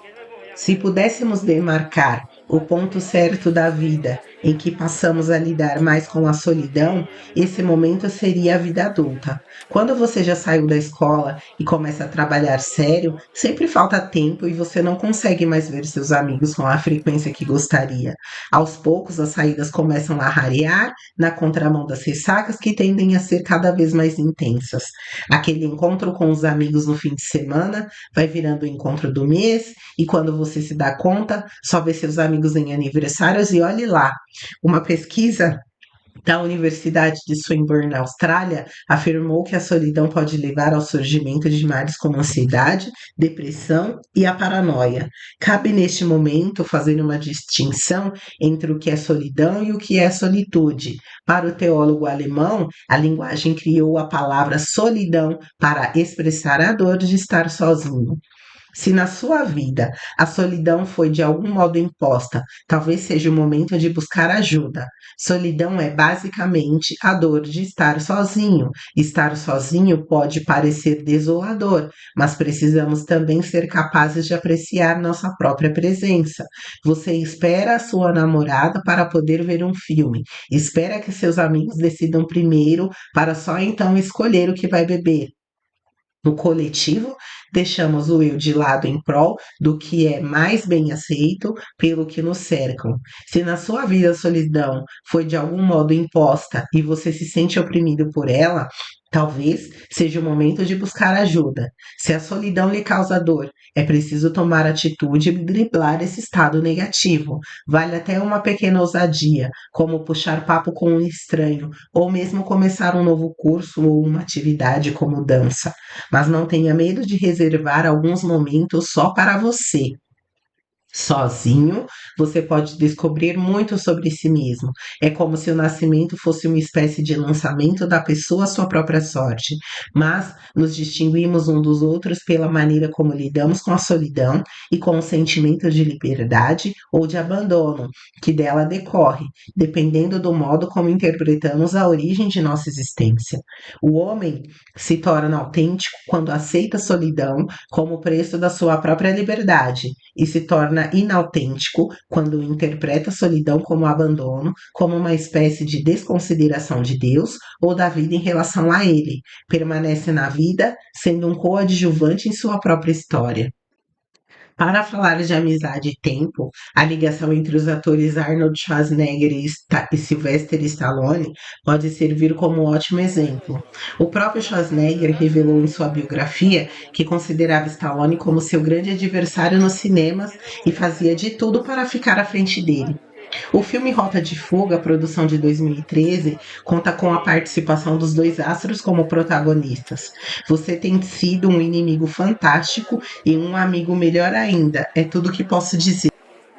Se pudéssemos demarcar o ponto certo da vida em que passamos a lidar mais com a solidão, esse momento seria a vida adulta. Quando você já saiu da escola e começa a trabalhar sério, sempre falta tempo e você não consegue mais ver seus amigos com a frequência que gostaria. Aos poucos, as saídas começam a rarear na contramão das ressacas que tendem a ser cada vez mais intensas. Aquele encontro com os amigos no fim de semana vai virando o encontro do mês e quando você se dá conta, só vê seus amigos em aniversários e olhe lá. Uma pesquisa da Universidade de Swinburne, na Austrália, afirmou que a solidão pode levar ao surgimento de males como ansiedade, depressão e a paranoia. Cabe neste momento fazer uma distinção entre o que é solidão e o que é solitude. Para o teólogo alemão, a linguagem criou a palavra solidão para expressar a dor de estar sozinho. Se na sua vida a solidão foi de algum modo imposta, talvez seja o momento de buscar ajuda. Solidão é basicamente a dor de estar sozinho. Estar sozinho pode parecer desolador, mas precisamos também ser capazes de apreciar nossa própria presença. Você espera a sua namorada para poder ver um filme, espera que seus amigos decidam primeiro para só então escolher o que vai beber. No coletivo, deixamos o eu de lado em prol do que é mais bem aceito pelo que nos cercam. Se na sua vida a solidão foi de algum modo imposta e você se sente oprimido por ela, talvez seja o momento de buscar ajuda. Se a solidão lhe causa dor, é preciso tomar atitude e driblar esse estado negativo. Vale até uma pequena ousadia, como puxar papo com um estranho, ou mesmo começar um novo curso ou uma atividade como dança. Mas não tenha medo de reservar alguns momentos só para você. Sozinho, você pode descobrir muito sobre si mesmo. É como se o nascimento fosse uma espécie de lançamento da pessoa à sua própria sorte. Mas nos distinguimos um dos outros pela maneira como lidamos com a solidão e com o sentimento de liberdade ou de abandono que dela decorre, dependendo do modo como interpretamos a origem de nossa existência. O homem se torna autêntico quando aceita a solidão como preço da sua própria liberdade e se torna inautêntico quando interpreta a solidão como abandono, como uma espécie de desconsideração de Deus ou da vida em relação a ele. Permanece na vida sendo um coadjuvante em sua própria história. Para falar de amizade e tempo, a ligação entre os atores Arnold Schwarzenegger e Sylvester Stallone pode servir como um ótimo exemplo. O próprio Schwarzenegger revelou em sua biografia que considerava Stallone como seu grande adversário nos cinemas e fazia de tudo para ficar à frente dele. O filme Rota de Fuga, produção de 2013, conta com a participação dos dois astros como protagonistas. Você tem sido um inimigo fantástico e um amigo melhor ainda, é tudo que posso dizer.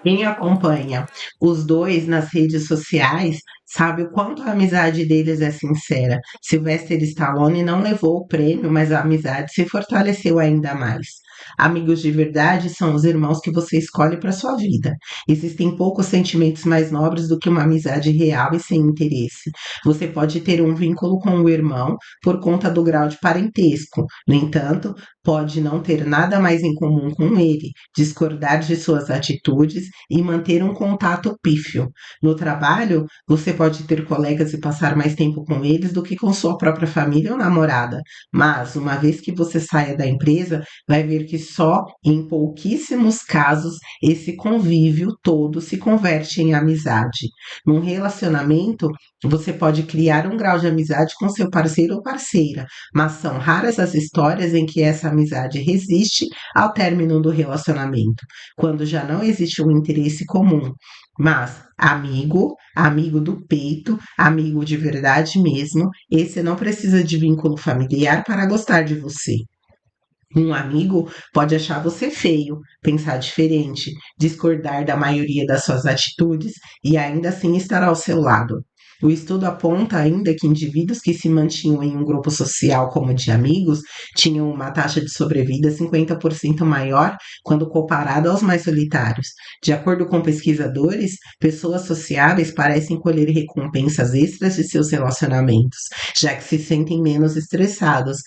Quem acompanha os dois nas redes sociais sabe o quanto a amizade deles é sincera. Sylvester Stallone não levou o prêmio, mas a amizade se fortaleceu ainda mais. Amigos de verdade são os irmãos que você escolhe para sua vida. Existem poucos sentimentos mais nobres do que uma amizade real e sem interesse. Você pode ter um vínculo com o irmão por conta do grau de parentesco. No entanto, pode não ter nada mais em comum com ele, discordar de suas atitudes e manter um contato pífio. No trabalho, você pode ter colegas e passar mais tempo com eles do que com sua própria família ou namorada, mas uma vez que você saia da empresa, vai ver que só em pouquíssimos casos esse convívio todo se converte em amizade. Num relacionamento, você pode criar um grau de amizade com seu parceiro ou parceira, mas são raras as histórias em que essa amizade resiste ao término do relacionamento, quando já não existe um interesse comum. Mas amigo, amigo do peito, amigo de verdade mesmo, esse não precisa de vínculo familiar para gostar de você. Um amigo pode achar você feio, pensar diferente, discordar da maioria das suas atitudes e ainda assim estar ao seu lado. O estudo aponta ainda que indivíduos que se mantinham em um grupo social como de amigos tinham uma taxa de sobrevida 50% maior quando comparado aos mais solitários. De acordo com pesquisadores, pessoas sociáveis parecem colher recompensas extras de seus relacionamentos, já que se sentem menos estressados.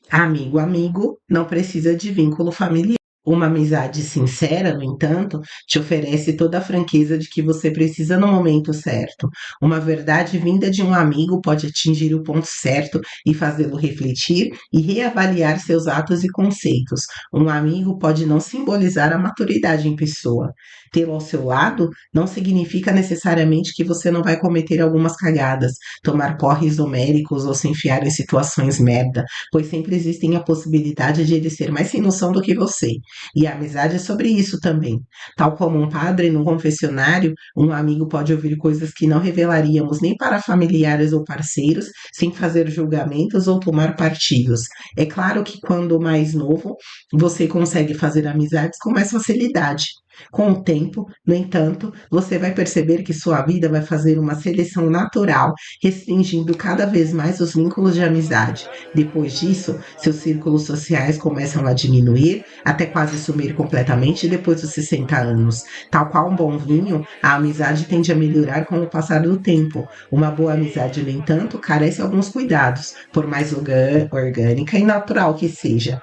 Amigo, amigo, não precisa de vínculo familiar. Uma amizade sincera, no entanto, te oferece toda a franqueza de que você precisa no momento certo. Uma verdade vinda de um amigo pode atingir o ponto certo e fazê-lo refletir e reavaliar seus atos e conceitos. Um amigo pode não simbolizar a maturidade em pessoa. Tê-lo ao seu lado não significa necessariamente que você não vai cometer algumas cagadas, tomar porres homéricos ou se enfiar em situações merda, pois sempre existem a possibilidade de ele ser mais sem noção do que você. E a amizade é sobre isso também. Tal como um padre no confessionário, um amigo pode ouvir coisas que não revelaríamos nem para familiares ou parceiros, sem fazer julgamentos ou tomar partidos. É claro que quando mais novo, você consegue fazer amizades com mais facilidade. Com o tempo, no entanto, você vai perceber que sua vida vai fazer uma seleção natural, restringindo cada vez mais os vínculos de amizade. Depois disso, seus círculos sociais começam a diminuir até quase sumir completamente depois dos 60 anos. Tal qual um bom vinho, a amizade tende a melhorar com o passar do tempo. Uma boa amizade, no entanto, carece alguns cuidados, por mais orgânica e natural que seja.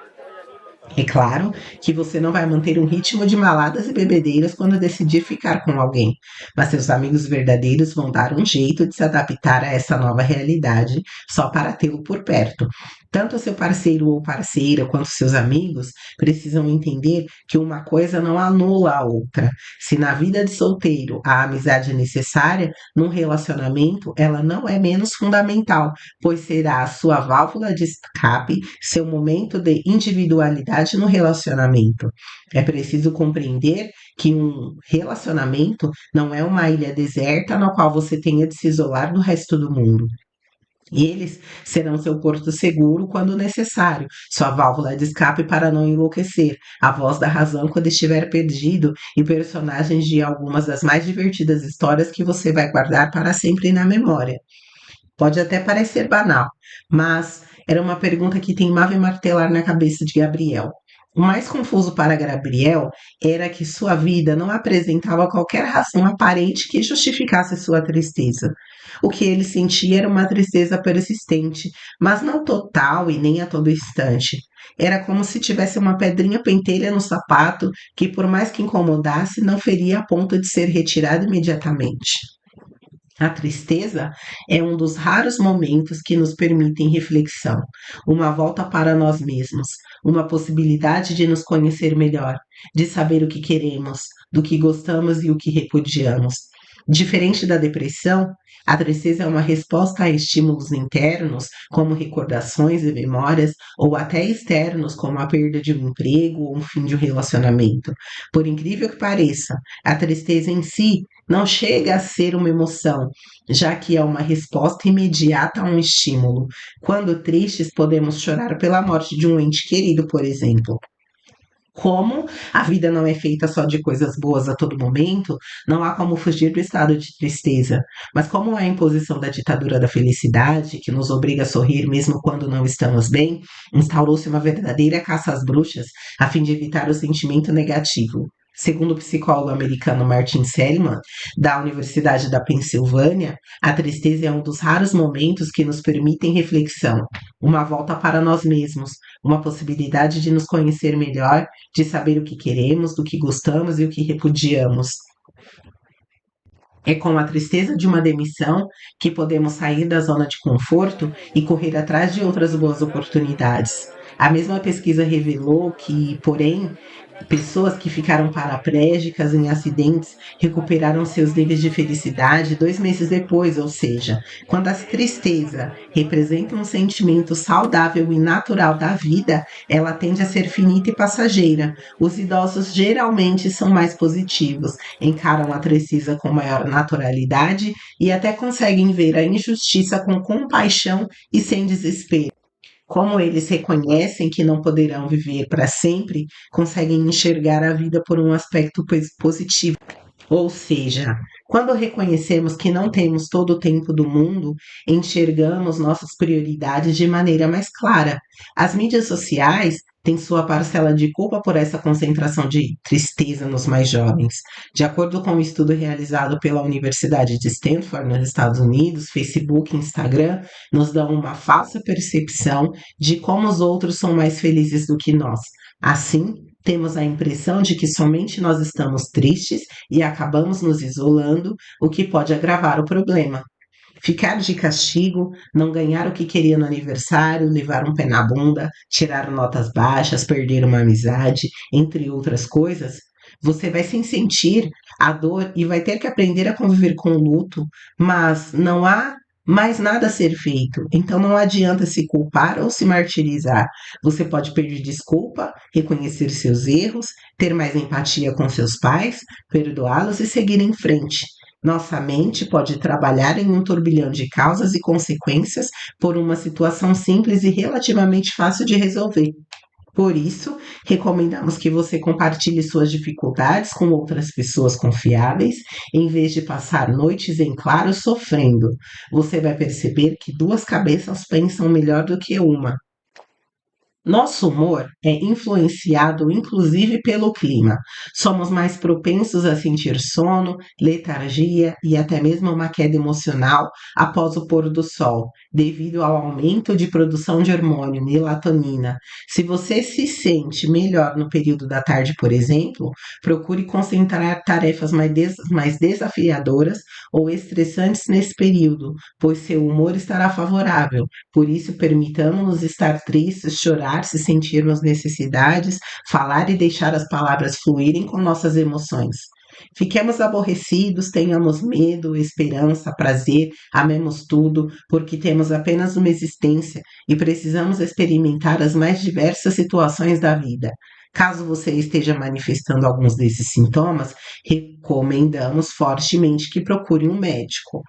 É claro que você não vai manter um ritmo de maladas e bebedeiras quando decidir ficar com alguém, mas seus amigos verdadeiros vão dar um jeito de se adaptar a essa nova realidade só para tê-lo por perto. Tanto seu parceiro ou parceira quanto seus amigos precisam entender que uma coisa não anula a outra. Se na vida de solteiro a amizade é necessária, num relacionamento ela não é menos fundamental, pois será a sua válvula de escape, seu momento de individualidade no relacionamento. É preciso compreender que um relacionamento não é uma ilha deserta na qual você tenha de se isolar do resto do mundo. E eles serão seu porto seguro quando necessário, sua válvula de escape para não enlouquecer, a voz da razão quando estiver perdido e personagens de algumas das mais divertidas histórias que você vai guardar para sempre na memória. Pode até parecer banal, mas era uma pergunta que teimava em martelar na cabeça de Gabriel. O mais confuso para Gabriel era que sua vida não apresentava qualquer razão aparente que justificasse sua tristeza. O que ele sentia era uma tristeza persistente, mas não total e nem a todo instante. Era como se tivesse uma pedrinha pentelha no sapato que, por mais que incomodasse, não feria a ponto de ser retirada imediatamente. A tristeza é um dos raros momentos que nos permitem reflexão, uma volta para nós mesmos, uma possibilidade de nos conhecer melhor, de saber o que queremos, do que gostamos e o que repudiamos. Diferente da depressão, a tristeza é uma resposta a estímulos internos, como recordações e memórias, ou até externos, como a perda de um emprego ou um fim de um relacionamento. Por incrível que pareça, a tristeza em si não chega a ser uma emoção, já que é uma resposta imediata a um estímulo. Quando tristes, podemos chorar pela morte de um ente querido, por exemplo. Como a vida não é feita só de coisas boas a todo momento, não há como fugir do estado de tristeza. Mas como é a imposição da ditadura da felicidade, que nos obriga a sorrir mesmo quando não estamos bem, instaurou-se uma verdadeira caça às bruxas a fim de evitar o sentimento negativo. Segundo o psicólogo americano Martin Seligman, da Universidade da Pensilvânia, a tristeza é um dos raros momentos que nos permitem reflexão, uma volta para nós mesmos, uma possibilidade de nos conhecer melhor, de saber o que queremos, do que gostamos e o que repudiamos. É com a tristeza de uma demissão que podemos sair da zona de conforto e correr atrás de outras boas oportunidades. A mesma pesquisa revelou que, porém, pessoas que ficaram paraplégicas em acidentes recuperaram seus níveis de felicidade 2 meses depois, ou seja, quando a tristeza representa um sentimento saudável e natural da vida, ela tende a ser finita e passageira. Os idosos geralmente são mais positivos, encaram a tristeza com maior naturalidade e até conseguem ver a injustiça com compaixão e sem desespero. Como eles reconhecem que não poderão viver para sempre, conseguem enxergar a vida por um aspecto positivo. Ou seja, quando reconhecemos que não temos todo o tempo do mundo, enxergamos nossas prioridades de maneira mais clara. As mídias sociais têm sua parcela de culpa por essa concentração de tristeza nos mais jovens. De acordo com um estudo realizado pela Universidade de Stanford, nos Estados Unidos, Facebook e Instagram nos dão uma falsa percepção de como os outros são mais felizes do que nós. Assim, temos a impressão de que somente nós estamos tristes e acabamos nos isolando, o que pode agravar o problema. Ficar de castigo, não ganhar o que queria no aniversário, levar um pé na bunda, tirar notas baixas, perder uma amizade, entre outras coisas, você vai sem sentir a dor e vai ter que aprender a conviver com o luto, mas não há mais nada a ser feito. Então não adianta se culpar ou se martirizar. Você pode pedir desculpa, reconhecer seus erros, ter mais empatia com seus pais, perdoá-los e seguir em frente. Nossa mente pode trabalhar em um turbilhão de causas e consequências por uma situação simples e relativamente fácil de resolver. Por isso, recomendamos que você compartilhe suas dificuldades com outras pessoas confiáveis, em vez de passar noites em claro sofrendo. Você vai perceber que duas cabeças pensam melhor do que uma. Nosso humor é influenciado inclusive pelo clima. Somos mais propensos a sentir sono, letargia e até mesmo uma queda emocional após o pôr do sol, devido ao aumento de produção de hormônio melatonina. Se você se sente melhor no período da tarde, por exemplo, procure concentrar tarefas mais desafiadoras ou estressantes nesse período, pois seu humor estará favorável. Por isso, permitamos-nos estar tristes, chorar, se sentirmos necessidades, falar e deixar as palavras fluírem com nossas emoções. Fiquemos aborrecidos, tenhamos medo, esperança, prazer, amemos tudo, porque temos apenas uma existência e precisamos experimentar as mais diversas situações da vida. Caso você esteja manifestando alguns desses sintomas, recomendamos fortemente que procure um médico.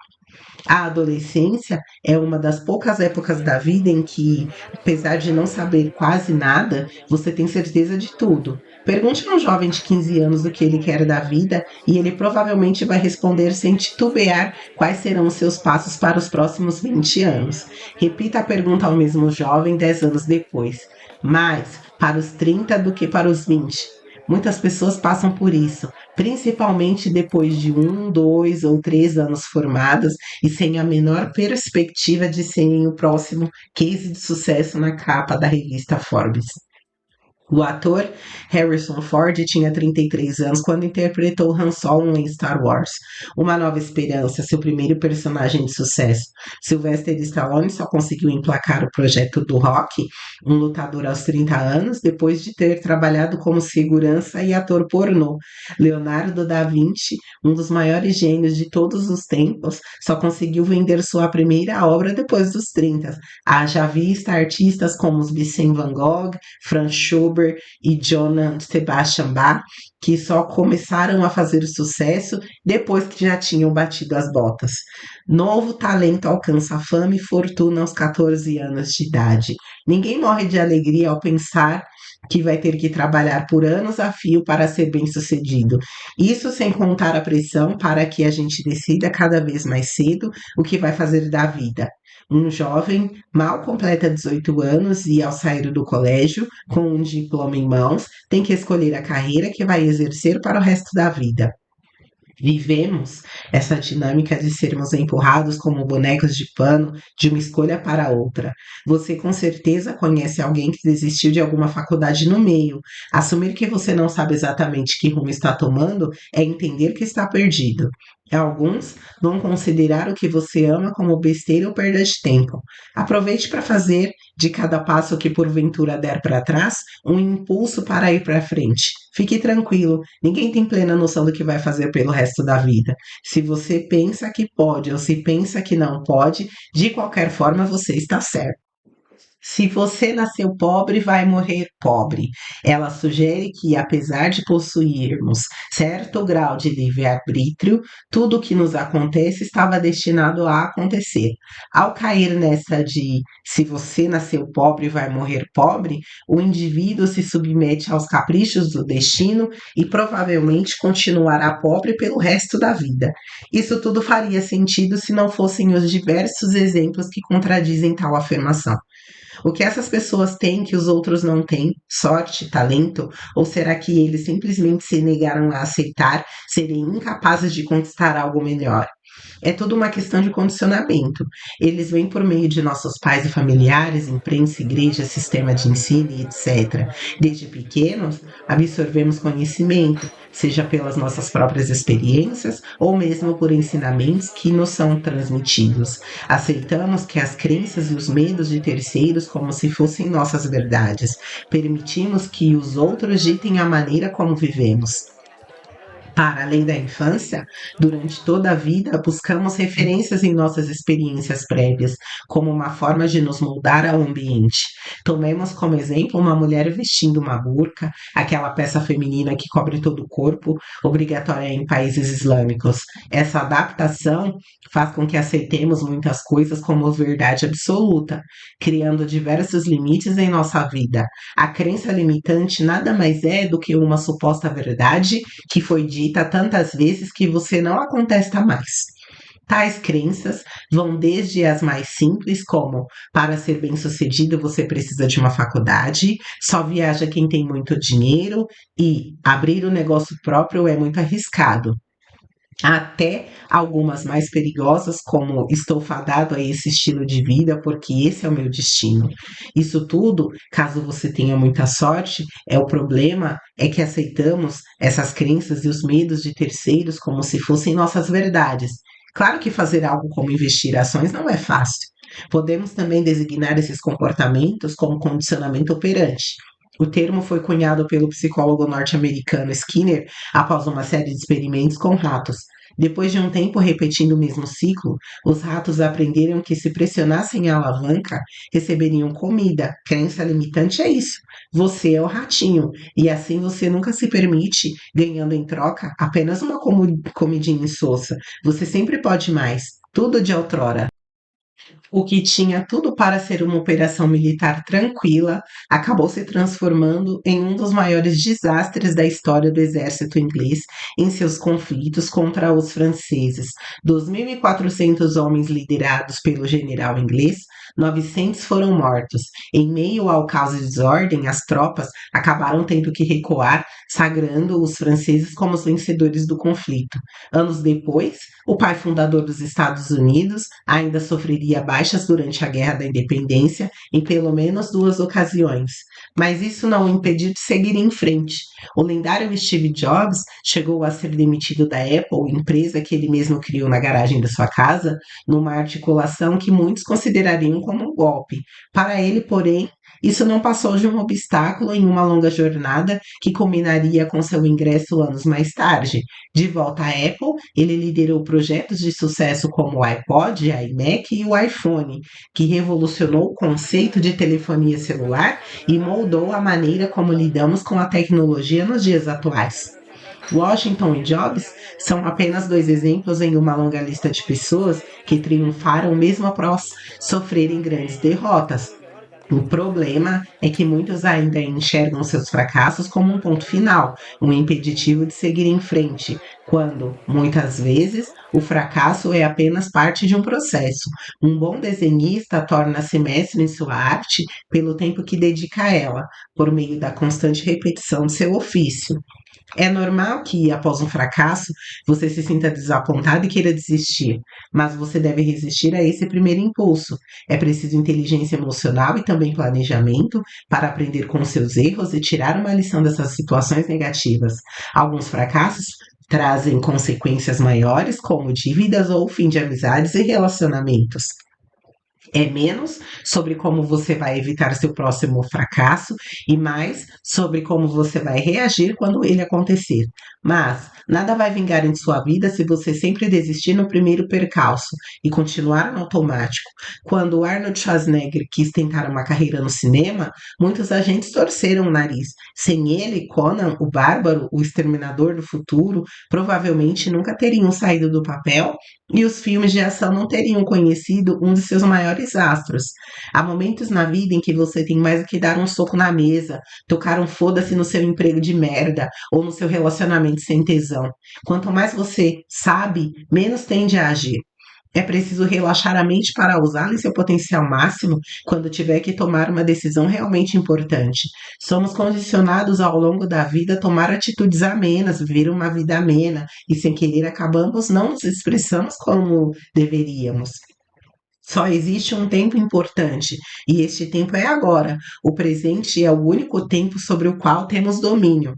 A adolescência é uma das poucas épocas da vida em que, apesar de não saber quase nada, você tem certeza de tudo. Pergunte a um jovem de 15 anos o que ele quer da vida e ele provavelmente vai responder sem titubear quais serão os seus passos para os próximos 20 anos. Repita a pergunta ao mesmo jovem 10 anos depois. Mais para os 30 do que para os 20. Muitas pessoas passam por isso, principalmente depois de 1, 2 ou 3 anos formadas e sem a menor perspectiva de serem o próximo case de sucesso na capa da revista Forbes. O ator Harrison Ford tinha 33 anos quando interpretou Han Solo em Star Wars, Uma Nova Esperança, seu primeiro personagem de sucesso. Sylvester Stallone só conseguiu emplacar o projeto do Rock, um lutador aos 30 anos, depois de ter trabalhado como segurança e ator pornô. Leonardo da Vinci, um dos maiores gênios de todos os tempos, só conseguiu vender sua primeira obra depois dos 30. Haja vista artistas como os Vincent Van Gogh, Franz Schubert e Johann Sebastian Bach, que só começaram a fazer sucesso depois que já tinham batido as botas. Novo talento alcança fama e fortuna aos 14 anos de idade. Ninguém morre de alegria ao pensar que vai ter que trabalhar por anos a fio para ser bem-sucedido. Isso sem contar a pressão para que a gente decida cada vez mais cedo o que vai fazer da vida. Um jovem mal completa 18 anos e, ao sair do colégio, com um diploma em mãos, tem que escolher a carreira que vai exercer para o resto da vida. Vivemos essa dinâmica de sermos empurrados como bonecos de pano de uma escolha para outra. Você com certeza conhece alguém que desistiu de alguma faculdade no meio. Assumir que você não sabe exatamente que rumo está tomando é entender que está perdido. Alguns vão considerar o que você ama como besteira ou perda de tempo. Aproveite para fazer de cada passo que porventura der para trás um impulso para ir para frente. Fique tranquilo, ninguém tem plena noção do que vai fazer pelo resto da vida. Se você pensa que pode ou se pensa que não pode, de qualquer forma você está certo. Se você nasceu pobre, vai morrer pobre. Ela sugere que, apesar de possuirmos certo grau de livre-arbítrio, tudo o que nos acontece estava destinado a acontecer. Ao cair nessa de se você nasceu pobre, vai morrer pobre, o indivíduo se submete aos caprichos do destino e provavelmente continuará pobre pelo resto da vida. Isso tudo faria sentido se não fossem os diversos exemplos que contradizem tal afirmação. O que essas pessoas têm que os outros não têm? Sorte, talento? Ou será que eles simplesmente se negaram a aceitar serem incapazes de conquistar algo melhor? É tudo uma questão de condicionamento. Eles vêm por meio de nossos pais e familiares, imprensa, igreja, sistema de ensino e etc. Desde pequenos, absorvemos conhecimento, seja pelas nossas próprias experiências ou mesmo por ensinamentos que nos são transmitidos. Aceitamos que as crenças e os medos de terceiros como se fossem nossas verdades. Permitimos que os outros ditem a maneira como vivemos. Para além da infância, durante toda a vida, buscamos referências em nossas experiências prévias, como uma forma de nos moldar ao ambiente. Tomemos como exemplo uma mulher vestindo uma burca, aquela peça feminina que cobre todo o corpo, obrigatória em países islâmicos. Essa adaptação faz com que aceitemos muitas coisas como verdade absoluta, criando diversos limites em nossa vida. A crença limitante nada mais é do que uma suposta verdade que foi dita tantas vezes que você não a contesta mais. Tais crenças vão desde as mais simples, como para ser bem-sucedido você precisa de uma faculdade, só viaja quem tem muito dinheiro e abrir um negócio próprio é muito arriscado, até algumas mais perigosas, como estou fadado a esse estilo de vida porque esse é o meu destino. Isso tudo, caso você tenha muita sorte, é o problema é que aceitamos essas crenças e os medos de terceiros como se fossem nossas verdades. Claro que fazer algo como investir em ações não é fácil. Podemos também designar esses comportamentos como condicionamento operante. O termo foi cunhado pelo psicólogo norte-americano Skinner após uma série de experimentos com ratos. Depois de um tempo repetindo o mesmo ciclo, os ratos aprenderam que se pressionassem a alavanca, receberiam comida. Crença limitante é isso. Você é o ratinho, e assim você nunca se permite, ganhando em troca apenas uma comidinha insossa. Você sempre pode mais. Tudo de outrora. O que tinha tudo para ser uma operação militar tranquila acabou se transformando em um dos maiores desastres da história do exército inglês em seus conflitos contra os franceses. Dos 1.400 homens liderados pelo general inglês, 900 foram mortos. Em meio ao caos e desordem, as tropas acabaram tendo que recuar, sagrando os franceses como os vencedores do conflito. Anos depois, o pai fundador dos Estados Unidos ainda sofreria baixas durante a Guerra da Independência em pelo menos duas ocasiões, mas isso não o impediu de seguir em frente. O lendário Steve Jobs chegou a ser demitido da Apple, empresa que ele mesmo criou na garagem da sua casa, numa articulação que muitos considerariam como um golpe. Para ele, porém, isso não passou de um obstáculo em uma longa jornada que culminaria com seu ingresso anos mais tarde. De volta à Apple, ele liderou projetos de sucesso como o iPod, iMac e o iPhone, que revolucionou o conceito de telefonia celular e moldou a maneira como lidamos com a tecnologia nos dias atuais. Washington e Jobs são apenas dois exemplos em uma longa lista de pessoas que triunfaram mesmo após sofrerem grandes derrotas. O problema é que muitos ainda enxergam seus fracassos como um ponto final, um impeditivo de seguir em frente, quando, muitas vezes, o fracasso é apenas parte de um processo. Um bom desenhista torna-se mestre em sua arte pelo tempo que dedica a ela, por meio da constante repetição de seu ofício. É normal que, após um fracasso, você se sinta desapontado e queira desistir, mas você deve resistir a esse primeiro impulso. É preciso inteligência emocional e também planejamento para aprender com seus erros e tirar uma lição dessas situações negativas. Alguns fracassos trazem consequências maiores, como dívidas ou o fim de amizades e relacionamentos. É menos sobre como você vai evitar seu próximo fracasso e mais sobre como você vai reagir quando ele acontecer. Mas nada vai vingar em sua vida se você sempre desistir no primeiro percalço e continuar no automático. Quando Arnold Schwarzenegger quis tentar uma carreira no cinema, muitos agentes torceram o nariz. Sem ele, Conan, o Bárbaro, o Exterminador do Futuro, provavelmente nunca teriam saído do papel e os filmes de ação não teriam conhecido um de seus maiores astros. Há momentos na vida em que você tem mais do que dar um soco na mesa, tocar um foda-se no seu emprego de merda ou no seu relacionamento sem tesão. Quanto mais você sabe, menos tende a agir. É preciso relaxar a mente para usá-la em seu potencial máximo quando tiver que tomar uma decisão realmente importante. Somos condicionados ao longo da vida a tomar atitudes amenas, viver uma vida amena, e sem querer acabamos não nos expressamos como deveríamos. Só existe um tempo importante, e este tempo é agora. O presente é o único tempo sobre o qual temos domínio.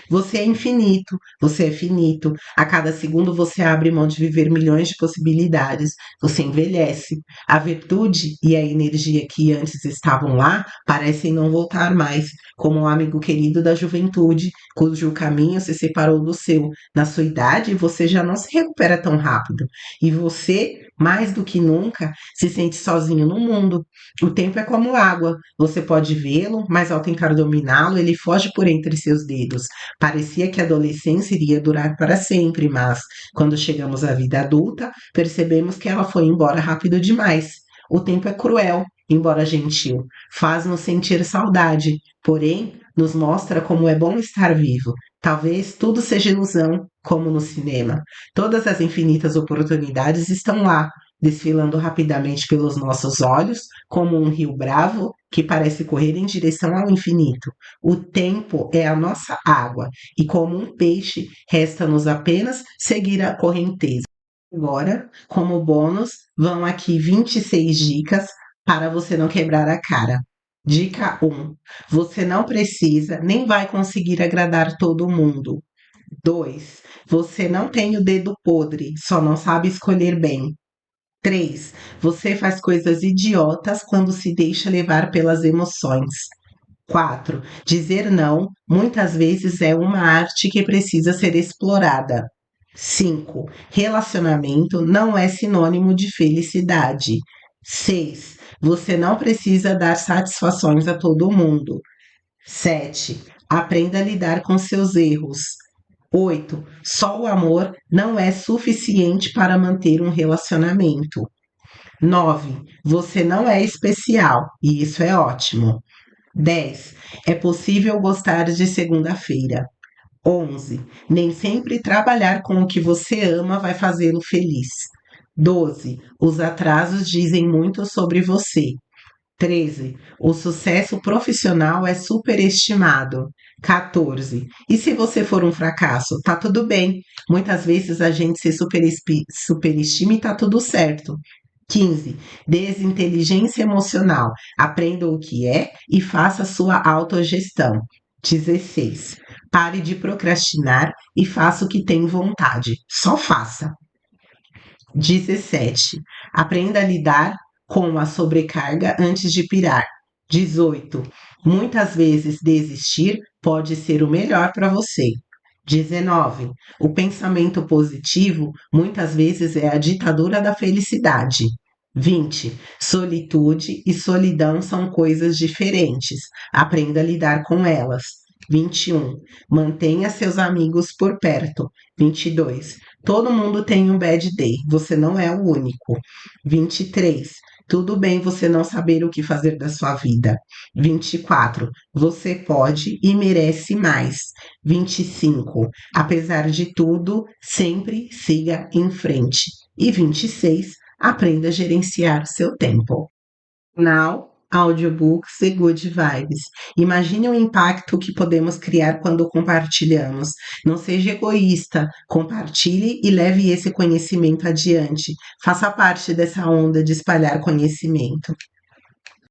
Você é infinito, você é finito. A cada segundo você abre mão de viver milhões de possibilidades. Você envelhece. A virtude e a energia que antes estavam lá parecem não voltar mais, como um amigo querido da juventude, cujo caminho se separou do seu. Na sua idade, você já não se recupera tão rápido. E você, mais do que nunca, se sente sozinho no mundo. O tempo é como água. Você pode vê-lo, mas ao tentar dominá-lo, ele foge por entre seus dedos. Parecia que a adolescência iria durar para sempre, mas quando chegamos à vida adulta, percebemos que ela foi embora rápido demais. O tempo é cruel, embora gentil, faz-nos sentir saudade, porém nos mostra como é bom estar vivo. Talvez tudo seja ilusão, como no cinema. Todas as infinitas oportunidades estão lá, desfilando rapidamente pelos nossos olhos, como um rio bravo que parece correr em direção ao infinito. O tempo é a nossa água, e como um peixe, resta-nos apenas seguir a correnteza. Agora, como bônus, vão aqui 26 dicas para você não quebrar a cara. Dica 1: você não precisa nem vai conseguir agradar todo mundo. 2: você não tem o dedo podre, só não sabe escolher bem. 3: você faz coisas idiotas quando se deixa levar pelas emoções. 4: dizer não muitas vezes é uma arte que precisa ser explorada. 5: relacionamento não é sinônimo de felicidade. 6: você não precisa dar satisfações a todo mundo. 7: aprenda a lidar com seus erros. 8: só o amor não é suficiente para manter um relacionamento. 9: você não é especial, e isso é ótimo. 10: é possível gostar de segunda-feira. 11: nem sempre trabalhar com o que você ama vai fazê-lo feliz. 12: os atrasos dizem muito sobre você. 13: o sucesso profissional é superestimado. 14: e se você for um fracasso? Tá tudo bem. Muitas vezes a gente se superestima e tá tudo certo. 15. Desinteligência emocional. Aprenda o que é e faça sua autogestão. 16. Pare de procrastinar e faça o que tem vontade. Só faça. 17. Aprenda a lidar com a sobrecarga antes de pirar. 18. Muitas vezes desistir pode ser o melhor para você. 19. O pensamento positivo muitas vezes é a ditadura da felicidade. 20. Solitude e solidão são coisas diferentes. Aprenda a lidar com elas. 21. Mantenha seus amigos por perto. 22. Todo mundo tem um bad day, você não é o único. 23. Tudo bem você não saber o que fazer da sua vida. 24. Você pode e merece mais. 25. Apesar de tudo, sempre siga em frente. E 26. Aprenda a gerenciar seu tempo. Now, audiobooks e good vibes. Imagine o impacto que podemos criar quando compartilhamos. Não seja egoísta, compartilhe e leve esse conhecimento adiante. Faça parte dessa onda de espalhar conhecimento.